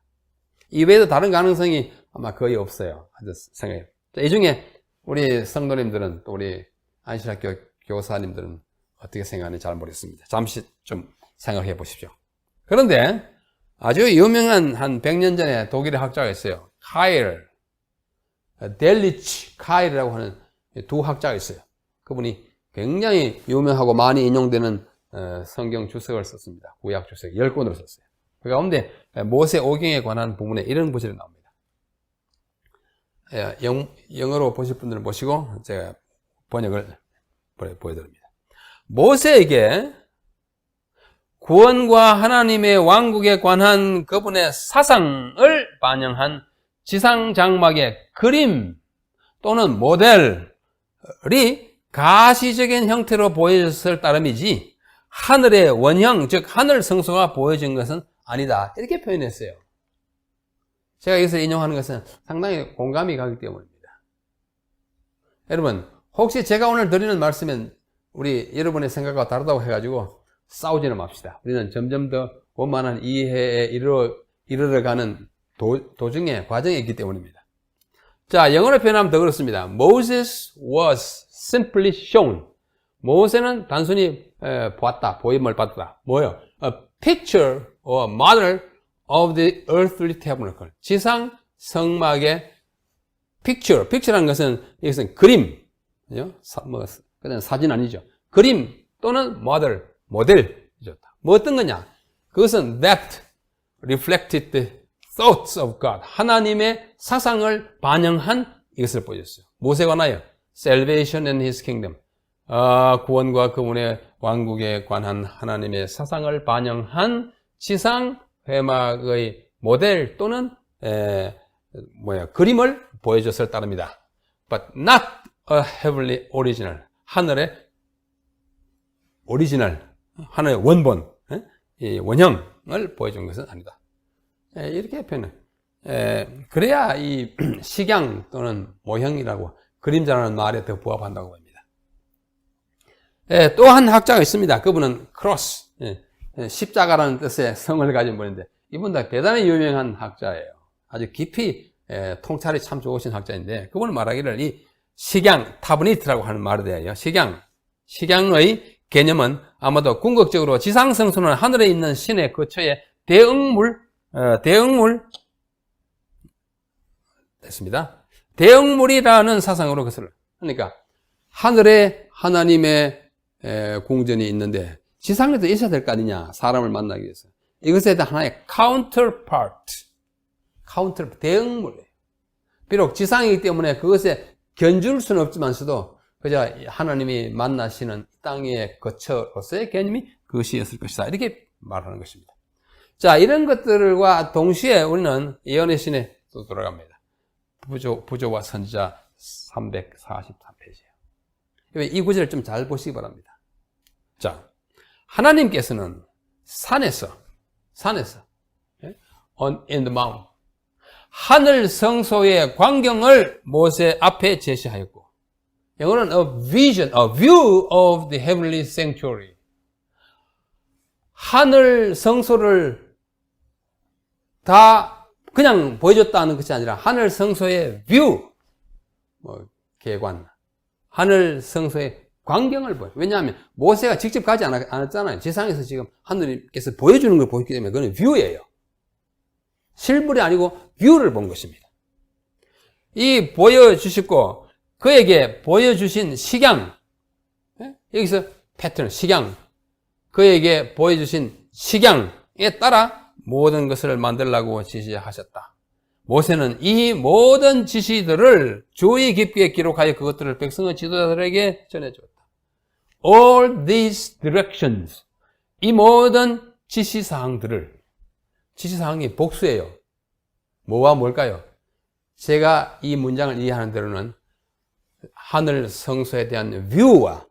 [SPEAKER 1] 이외에도 다른 가능성이 아마 거의 없어요. 생각해요. 이 중에 우리 성도님들은 또 우리 안실학교 교사님들은 어떻게 생각하는지 잘 모르겠습니다. 잠시 좀 생각해 보십시오. 그런데 아주 유명한 한 100년 전에 독일의 학자가 있어요. 델리치 카일이라고 하는 두 학자가 있어요. 그분이 굉장히 유명하고 많이 인용되는 성경 주석을 썼습니다. 구약 주석 10권으로 썼어요. 그 가운데 모세 오경에 관한 부분에 이런 구절이 나옵니다. 영어로 보실 분들은 보시고 제가 번역을 보여드립니다. 모세에게 구원과 하나님의 왕국에 관한 그분의 사상을 반영한 지상 장막의 그림 또는 모델이 가시적인 형태로 보여졌을 따름이지 하늘의 원형, 즉 하늘 성소가 보여진 것은 아니다. 이렇게 표현했어요. 제가 여기서 인용하는 것은 상당히 공감이 가기 때문입니다. 여러분, 혹시 제가 오늘 드리는 말씀은 우리 여러분의 생각과 다르다고 해가지고 싸우지는 맙시다. 우리는 점점 더 원만한 이해에 이르러가는 도중에 과정이 있기 때문입니다. 자, 영어로 표현하면 더 그렇습니다. Moses was simply shown. 모세는 단순히 보았다, 보임을 받았다. 뭐요? A picture or model of the earthly tabernacle. 지상 성막의 picture라는 것은 이것은 그림, 그냥 사진 아니죠. 그림 또는 모델이죠. 뭐 어떤 거냐? 그것은 that reflected the thoughts of God. 하나님의 사상을 반영한 이것을 보여줬어요. 무엇에 관하여? Salvation and His kingdom. 구원과 그분의 왕국에 관한 하나님의 사상을 반영한 지상 회막의 모델 또는 그림을 보여줬을 따릅니다. But not a heavenly original. 하늘의 오리지널, 하늘의 원본, 이 원형을 보여준 것은 아니다. 이렇게 표현해. 그래야 이 식양 또는 모형이라고 그림자라는 말에 더 부합한다고 봅니다. 또 한 학자가 있습니다. 그분은 크로스, 십자가라는 뜻의 성을 가진 분인데 이분도 대단히 유명한 학자예요. 아주 깊이 통찰이 참 좋으신 학자인데 그분은 말하기를 이 식양, 타브니트라고 하는 말에 대하여 식양의 개념은 아마도 궁극적으로 지상성소는 하늘에 있는 신의 거처의 대응물 됐습니다. 대응물이라는 사상으로 그것을, 그러니까 하늘에 하나님의 궁전이 있는데 지상에도 있어야 될 거 아니냐, 사람을 만나기 위해서. 이것에 대한 하나의 counterpart, 대응물이에요. 비록 지상이기 때문에 그것에 견줄 수는 없지만서도 그저 하나님이 만나시는 땅의 거처로서의 개념이 그것이었을 것이다. 이렇게 말하는 것입니다. 자, 이런 것들과 동시에 우리는 예언의 신에 또 돌아갑니다. 부조와 선지자 343페이지예요. 이 구절을 좀 잘 보시기 바랍니다. 자, 하나님께서는 산에서 in the mount 하늘 성소의 광경을 모세 앞에 제시하였고, 영어로는 a view of the heavenly sanctuary. 하늘 성소를 다 그냥 보여줬다는 것이 아니라 하늘 성소의 뷰, 계관, 하늘 성소의 광경을 보여. 왜냐하면 모세가 직접 가지 않았잖아요. 지상에서 지금 하느님께서 보여주는 걸 보였기 때문에 그건 뷰예요. 실물이 아니고 뷰를 본 것입니다. 이 보여주시고 그에게 보여주신 식양, 여기서 패턴, 식양, 그에게 보여주신 식양에 따라 모든 것을 만들라고 지시하셨다. 모세는 이 모든 지시들을 주의 깊게 기록하여 그것들을 백성의 지도자들에게 전해주었다. All these directions, 이 모든 지시사항들을, 지시사항이 복수예요. 뭐와 뭘까요? 제가 이 문장을 이해하는 대로는 하늘 성소에 대한 뷰와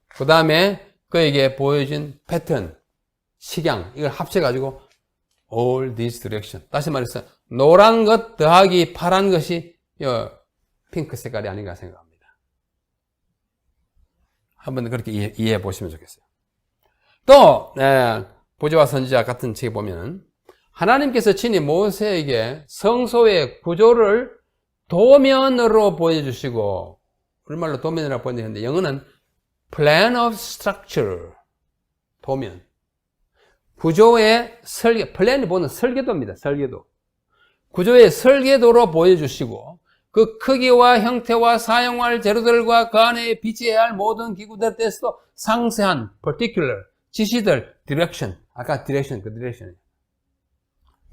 [SPEAKER 1] 그 다음에 그에게 보여준 패턴, 식양, 이걸 합쳐가지고 all these direction. 다시 말해서 노란 것 더하기 파란 것이 핑크 색깔이 아닌가 생각합니다. 한번 그렇게 이해해 보시면 좋겠어요. 또 보지와 선지자 같은 책에 보면 하나님께서 친히 모세에게 성소의 구조를 도면으로 보여주시고, 우리말로 도면이라고 보여주는데 영어는 plan of structure, 도면. 구조의 설계, 플랜이 보는 설계도입니다. 설계도. 구조의 설계도로 보여주시고 그 크기와 형태와 사용할 재료들과 그 안에 비치해야 할 모든 기구들에 대해서도 상세한 particular 지시들, direction, 아까 direction, 그 direction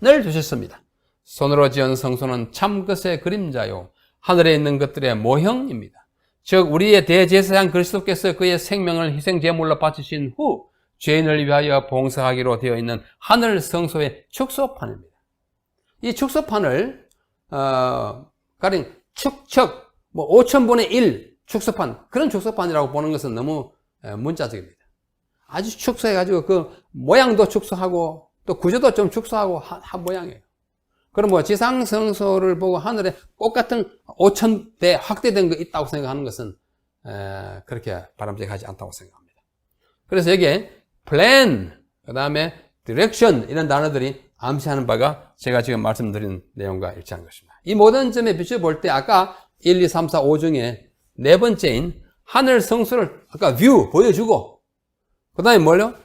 [SPEAKER 1] 늘 주셨습니다. 손으로 지은 성소는 참것의 그림자요 하늘에 있는 것들의 모형입니다. 즉 우리의 대제사장 그리스도께서 그의 생명을 희생제물로 바치신 후 죄인을 위하여 봉사하기로 되어 있는 하늘 성소의 축소판입니다. 이 축소판을 가령 축척 5,000분의 1 축소판, 그런 축소판이라고 보는 것은 너무 문자적입니다. 아주 축소해가지고 그 모양도 축소하고 또 구조도 좀 축소하고 한 모양이에요. 그럼 지상 성소를 보고 하늘에 똑같은 5,000배 확대된 거 있다고 생각하는 것은 그렇게 바람직하지 않다고 생각합니다. 그래서 여기에 plan, 그 다음에 direction 이런 단어들이 암시하는 바가 제가 지금 말씀드린 내용과 일치한 것입니다. 이 모든 점에 비춰볼 때 아까 1, 2, 3, 4, 5 중에 네 번째인 하늘 성소를 아까 뷰 보여주고 그 다음에 뭘요?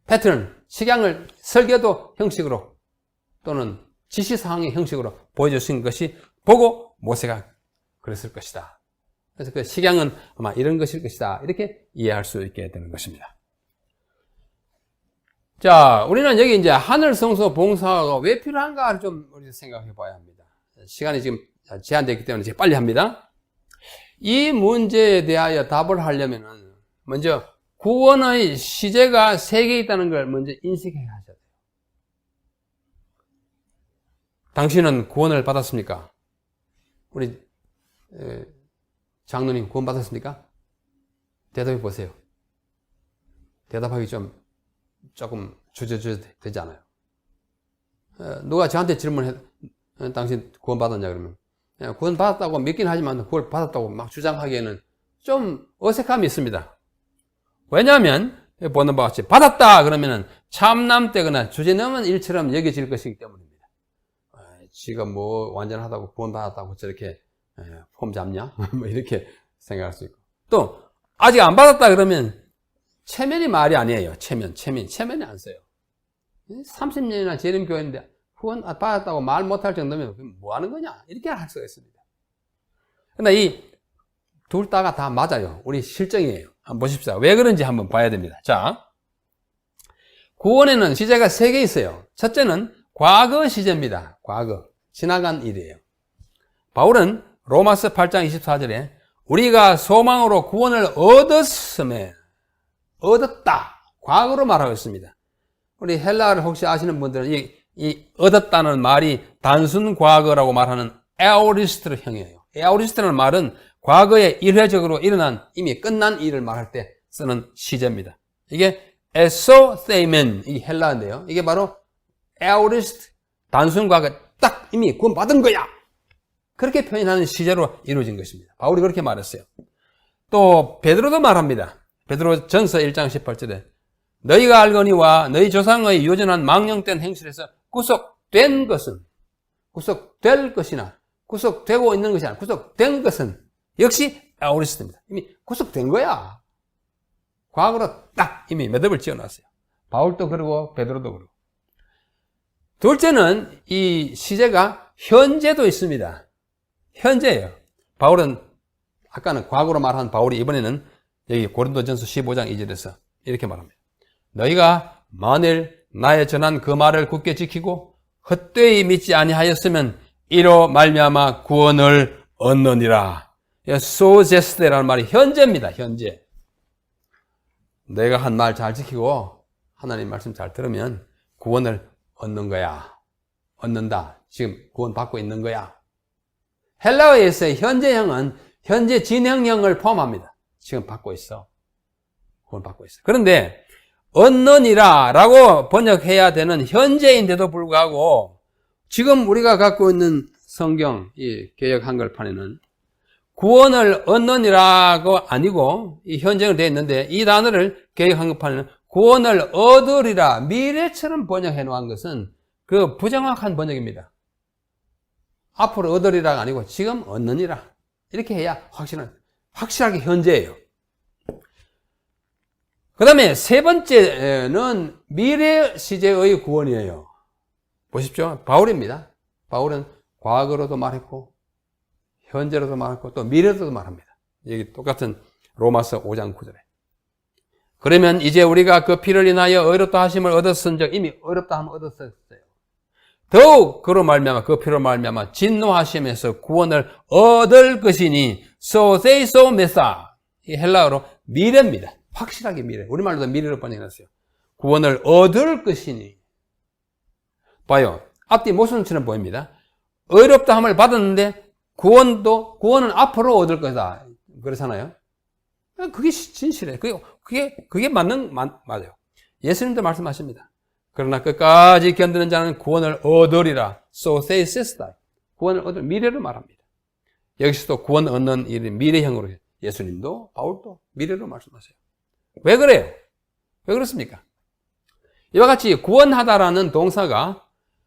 [SPEAKER 1] 패턴, 식양을 설계도 형식으로 또는 지시사항의 형식으로 보여주신 것이 보고 모세가 그랬을 것이다. 그래서 그 식양은 아마 이런 것일 것이다. 이렇게 이해할 수 있게 되는 것입니다. 자, 우리는 여기 이제 하늘 성소 봉사가 왜 필요한가를 좀 우리 생각해 봐야 합니다. 시간이 지금 제한되기 때문에 제가 빨리 합니다. 이 문제에 대하여 답을 하려면은 먼저 구원의 시제가 3개 있다는 걸 먼저 인식해야 하셔야 돼요. 당신은 구원을 받았습니까? 우리 장로님 구원 받았습니까? 대답해 보세요. 대답하기 조금 주저주저 되지 않아요. 누가 저한테 질문해, 당신 구원 받았냐 그러면 구원 받았다고 믿긴 하지만 그걸 받았다고 막 주장하기에는 좀 어색함이 있습니다. 왜냐하면 보는 바와 같이 받았다 그러면은 참남되거나 주제넘은 일처럼 여겨질 것이기 때문입니다. 지가 완전하다고 구원 받았다고 저렇게 폼 잡냐? 이렇게 생각할 수 있고, 또 아직 안 받았다 그러면 체면이 말이 아니에요. 체면이 안 써요. 30년이나 재림교회인데 후원 받았다고 말 못할 정도면 뭐 하는 거냐? 이렇게 할 수가 있습니다. 그러나 이 둘 다가 다 맞아요. 우리 실정이에요. 한번 보십시오. 왜 그런지 한번 봐야 됩니다. 자, 구원에는 시제가 3개 있어요. 첫째는 과거 시제입니다. 과거. 지나간 일이에요. 바울은 로마서 8장 24절에 우리가 소망으로 구원을 얻었음에 얻었다. 과거로 말하고 있습니다. 우리 헬라어를 혹시 아시는 분들은 이 얻었다는 말이 단순 과거라고 말하는 에오리스트의 형이에요. 에오리스트라는 말은 과거에 일회적으로 일어난 이미 끝난 일을 말할 때 쓰는 시제입니다. 이게 에소세이멘, 이 헬라어인데요. 이게 바로 에오리스트, 단순 과거, 딱 이미 구원 받은 거야. 그렇게 표현하는 시제로 이루어진 것입니다. 바울이 그렇게 말했어요. 또 베드로도 말합니다. 베드로 전서 1장 18절에 너희가 알거니와 너희 조상의 요전한 망령된 행실에서 구속된 것은, 구속될 것이나 구속되고 있는 것이 아니라 구속된 것은 역시 아우리스트입니다. 이미 구속된 거야. 과거로 딱 이미 매듭을 지어놨어요. 바울도 그러고 베드로도 그러고. 둘째는 이 시제가 현재도 있습니다. 현재예요. 바울은 아까는 과거로 말한 바울이 이번에는 여기 고린도전서 15장 2절에서 이렇게 말합니다. 너희가 만일 나의 전한 그 말을 굳게 지키고 헛되이 믿지 아니하였으면 이로 말미암아 구원을 얻느니라. 소제스데라는 말이 현재입니다. 현재. 내가 한 말 잘 지키고 하나님 말씀 잘 들으면 구원을 얻는 거야. 얻는다. 지금 구원 받고 있는 거야. 헬라어에서의 현재형은 현재 진행형을 포함합니다. 지금 받고 있어. 구원 받고 있어. 그런데 얻느니라 라고 번역해야 되는 현재인데도 불구하고 지금 우리가 갖고 있는 성경, 이 개역 한글판에는 구원을 얻느니라고 아니고 이 현재로 되어 있는데 이 단어를 개역 한글판에는 구원을 얻으리라 미래처럼 번역해 놓은 것은 그 부정확한 번역입니다. 앞으로 얻으리라가 아니고 지금 얻느니라 이렇게 해야 확실하게 현재예요. 그 다음에 세 번째는 미래 시제의 구원이에요. 보십시오. 바울입니다. 바울은 과거로도 말했고 현재로도 말했고 또 미래로도 말합니다. 여기 똑같은 로마서 5장 9절에. 그러면 이제 우리가 그 피를 인하여 의롭다 하심을 얻었은즉 이미 의롭다 함을 얻었어요. 더욱 그로 말미암아 그 피로 말미암아 진노하심에서 구원을 얻을 것이니 소세이소 메사 이 헬라어로 미래입니다. 확실하게 미래. 우리말로도 미래로 번역했어요. 구원을 얻을 것이니. 봐요. 앞뒤 모순처럼 보입니다. 의롭다 함을 받았는데 구원은 앞으로 얻을 거다. 그렇잖아요. 그게 진실이에요. 그게 맞아요. 예수님도 말씀하십니다. 그러나 끝까지 견디는 자는 구원을 얻으리라. So they says that. 구원을 얻을 미래를 말합니다. 여기서도 구원 얻는 일이 미래형으로 예수님도 바울도 미래로 말씀하세요. 왜 그래요? 왜 그렇습니까? 이와 같이 구원하다라는 동사가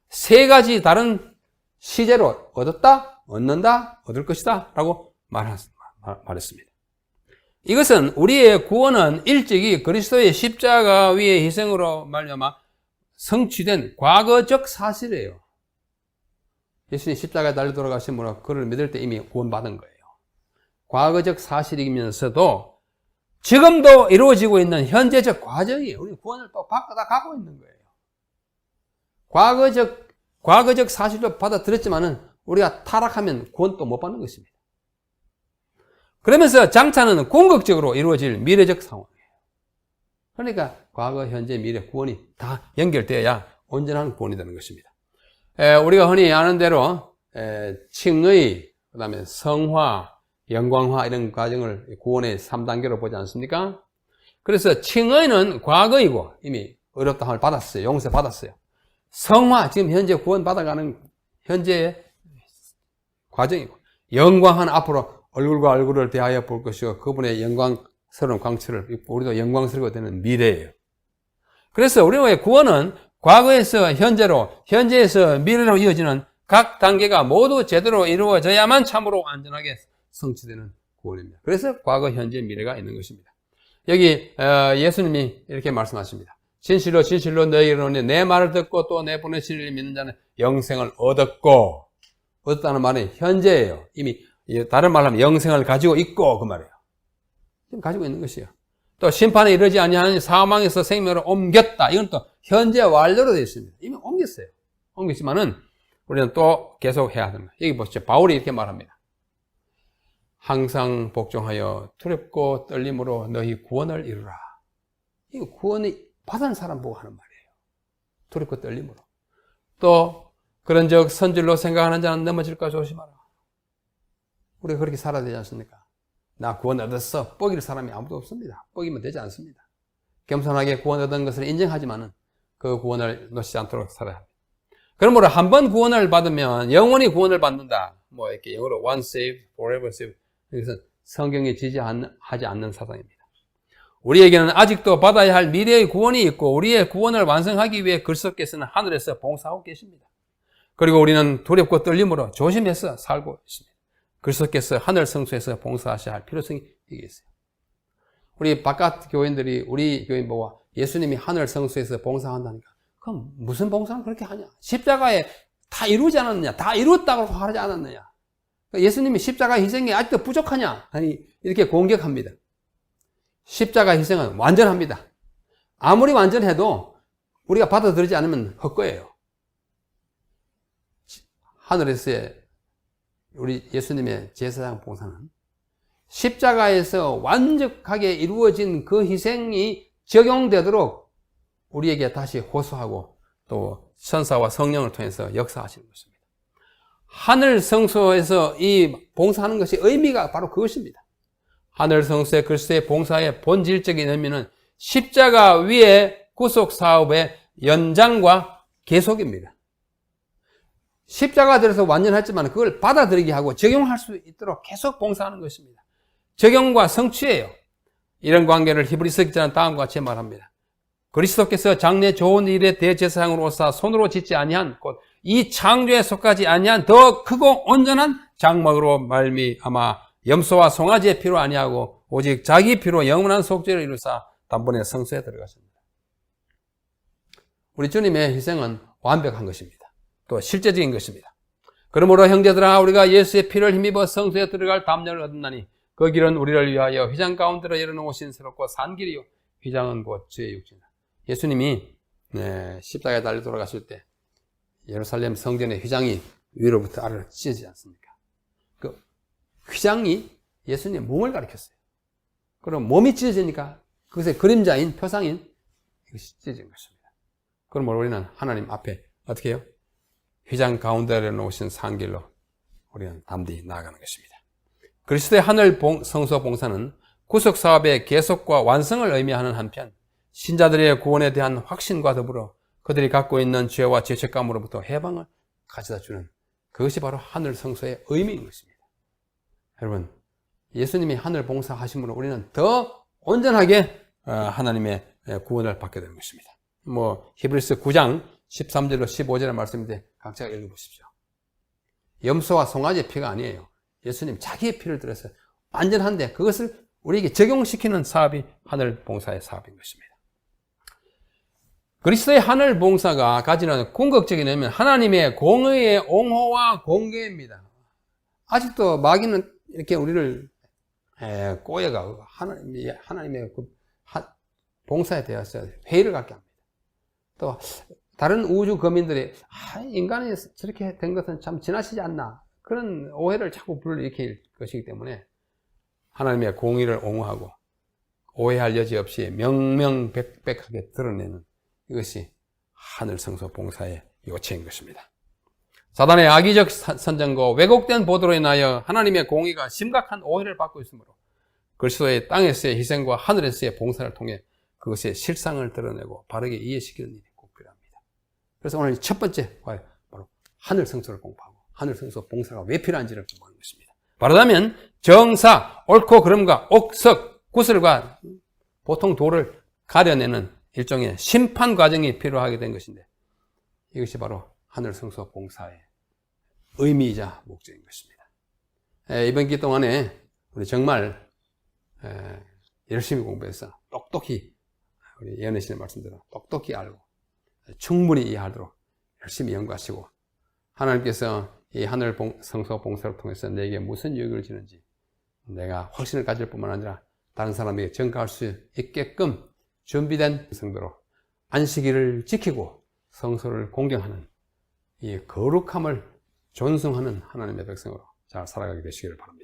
[SPEAKER 1] 세 가지 다른 시제로 얻었다, 얻는다, 얻을 것이다 라고 말했습니다. 이것은 우리의 구원은 일찍이 그리스도의 십자가 위의 희생으로 말미암아 성취된 과거적 사실이에요. 예수님 십자가에 달려 돌아가심으로 그를 믿을 때 이미 구원받은 거예요. 과거적 사실이면서도 지금도 이루어지고 있는 현재적 과정이에요. 우리 구원을 또 바꿔다 가고 있는 거예요. 과거적 사실도 받아들였지만은 우리가 타락하면 구원 또 못 받는 것입니다. 그러면서 장차는 궁극적으로 이루어질 미래적 상황이에요. 그러니까 과거, 현재, 미래 구원이 다 연결되어야 온전한 구원이 되는 것입니다. 우리가 흔히 아는 대로 칭의, 그 다음에 성화, 영광화 이런 과정을 구원의 3단계로 보지 않습니까? 그래서 칭의는 과거이고 이미 의롭다 함을 받았어요. 용서 받았어요. 성화, 지금 현재 구원 받아가는 현재의 과정이고 영광은 앞으로 얼굴과 얼굴을 대하여 볼 것이고 그분의 영광스러운 광채를 우리도 영광스럽게 되는 미래예요. 그래서 우리의 구원은 과거에서 현재로, 현재에서 미래로 이어지는 각 단계가 모두 제대로 이루어져야만 참으로 안전하게 성취되는 구원입니다. 그래서 과거, 현재, 미래가 있는 것입니다. 여기 예수님이 이렇게 말씀하십니다. 진실로 진실로 너희에게 이르노니 내 말을 듣고 또 내 보내신 이를 믿는 자는 영생을 얻었고, 얻었다는 말은 현재예요. 이미 다른 말로 하면 영생을 가지고 있고 그 말이에요. 지금 가지고 있는 것이에요. 또 심판에 이르지 아니하는 사망에서 생명으로 옮겼다. 이건 또 현재 완료로 되어 있습니다. 이미 옮겼어요. 옮겼지만은 우리는 또 계속 해야 합니다. 여기 보시죠. 바울이 이렇게 말합니다. 항상 복종하여 두렵고 떨림으로 너희 구원을 이루라. 이 구원이 받은 사람 보고 하는 말이에요. 두렵고 떨림으로. 또 그런즉 선질로 생각하는 자는 넘어질까 조심하라. 우리가 그렇게 살아야 되지 않습니까? 나 구원 얻었어. 뻐길 사람이 아무도 없습니다. 뻐기면 되지 않습니다. 겸손하게 구원 얻은 것을 인정하지만은 그 구원을 놓치지 않도록 살아야 합니다. 그러므로 한 번 구원을 받으면 영원히 구원을 받는다. 뭐 이렇게 영어로 once saved, forever saved. 여기서 성경에 지지하지 않는 사상입니다. 우리에게는 아직도 받아야 할 미래의 구원이 있고 우리의 구원을 완성하기 위해 그리스도께서는 하늘에서 봉사하고 계십니다. 그리고 우리는 두렵고 떨림으로 조심해서 살고 있습니다. 그리스도께서 하늘 성소에서 봉사하셔야 할 필요성이 있어요. 우리 바깥 교인들이 우리 교인 보고 예수님이 하늘 성소에서 봉사한다니까 그럼 무슨 봉사를 그렇게 하냐? 십자가에 다 이루지 않았느냐? 다 이루었다고 하지 않았느냐? 예수님이 십자가 희생이 아직도 부족하냐? 아니 이렇게 공격합니다. 십자가 희생은 완전합니다. 아무리 완전해도 우리가 받아들이지 않으면 헛거예요. 하늘에서의 우리 예수님의 제사장 봉사는 십자가에서 완벽하게 이루어진 그 희생이 적용되도록 우리에게 다시 호소하고 또 천사와 성령을 통해서 역사하시는 것입니다. 하늘 성소에서 이 봉사하는 것이 의미가 바로 그것입니다. 하늘 성소의 그리스도의 봉사의 본질적인 의미는 십자가 위의 구속 사업의 연장과 계속입니다. 십자가 들어서 완전했지만 그걸 받아들이게 하고 적용할 수 있도록 계속 봉사하는 것입니다. 적용과 성취예요. 이런 관계를 히브리서 기자는 다음과 같이 말합니다. 그리스도께서 장래 좋은 일의 대제사장으로 오사 손으로 짓지 아니한 곧 이 창조에 속하지 아니한 더 크고 온전한 장막으로 말미암아 염소와 송아지의 피로 아니하고 오직 자기 피로 영원한 속죄를 이루사 단번에 성소에 들어가십니다. 우리 주님의 희생은 완벽한 것입니다. 또 실제적인 것입니다. 그러므로 형제들아 우리가 예수의 피를 힘입어 성소에 들어갈 담력을 얻었나니 그 길은 우리를 위하여 휘장 가운데로 열어놓으신 새롭고 산 길이요 휘장은 곧 주의 육체다. 예수님이 십자가에 달려 돌아가실 때 예루살렘 성전의 휘장이 위로부터 아래로 찢어지지 않습니까? 그 휘장이 예수님의 몸을 가리켰어요. 그럼 몸이 찢어지니까 그것의 그림자인 표상인 이것이 찢어진 것입니다. 그러므로 우리는 하나님 앞에 어떻게 해요? 휘장 가운데로 놓으신 산길로 우리는 담대히 나아가는 것입니다. 그리스도의 하늘 성소 봉사는 구속 사업의 계속과 완성을 의미하는 한편 신자들의 구원에 대한 확신과 더불어 그들이 갖고 있는 죄와 죄책감으로부터 해방을 가져다 주는 그것이 바로 하늘 성소의 의미인 것입니다. 여러분, 예수님이 하늘 봉사하심으로 우리는 더 온전하게 하나님의 구원을 받게 되는 것입니다. 히브리서 9장 13절로 15절의 말씀인데 각자 읽어보십시오. 염소와 송아지의 피가 아니에요. 예수님 자기의 피를 들여서 완전한데 그것을 우리에게 적용시키는 사업이 하늘 봉사의 사업인 것입니다. 그리스도의 하늘 봉사가 가지는 궁극적인 의미는 하나님의 공의의 옹호와 공개입니다. 아직도 마귀는 이렇게 우리를 꼬여가 하나님의 봉사에 대해서 회의를 갖게 합니다. 또 다른 우주 거민들이 인간이 저렇게 된 것은 참 지나치지 않나 그런 오해를 자꾸 불러일으킬 것이기 때문에 하나님의 공의를 옹호하고 오해할 여지 없이 명명백백하게 드러내는 이것이 하늘 성소 봉사의 요체인 것입니다. 사단의 악의적 선전과 왜곡된 보도로 인하여 하나님의 공의가 심각한 오해를 받고 있으므로 그리스도의 땅에서의 희생과 하늘에서의 봉사를 통해 그것의 실상을 드러내고 바르게 이해시키는 일이 꼭 필요합니다. 그래서 오늘 첫 번째 바로 하늘 성소를 공부하고 하늘 성소 봉사가 왜 필요한지를 공부하는 것입니다. 말하자면 정사, 옳고 그름과 옥석, 구슬과 보통 돌을 가려내는 일종의 심판 과정이 필요하게 된 것인데 이것이 바로 하늘 성소 봉사의 의미이자 목적인 것입니다. 이번 기 동안에 우리 정말 열심히 공부해서 똑똑히 우리 예언의 신의 말씀대로 똑똑히 알고 충분히 이해하도록 열심히 연구하시고 하나님께서 이 하늘 성소 봉사를 통해서 내게 무슨 유익을 주는지 내가 확신을 가질 뿐만 아니라 다른 사람에게 전가할 수 있게끔 준비된 성도로 안식일을 지키고 성소를 공경하는 이 거룩함을 존중하는 하나님의 백성으로 잘 살아가게 되시기를 바랍니다.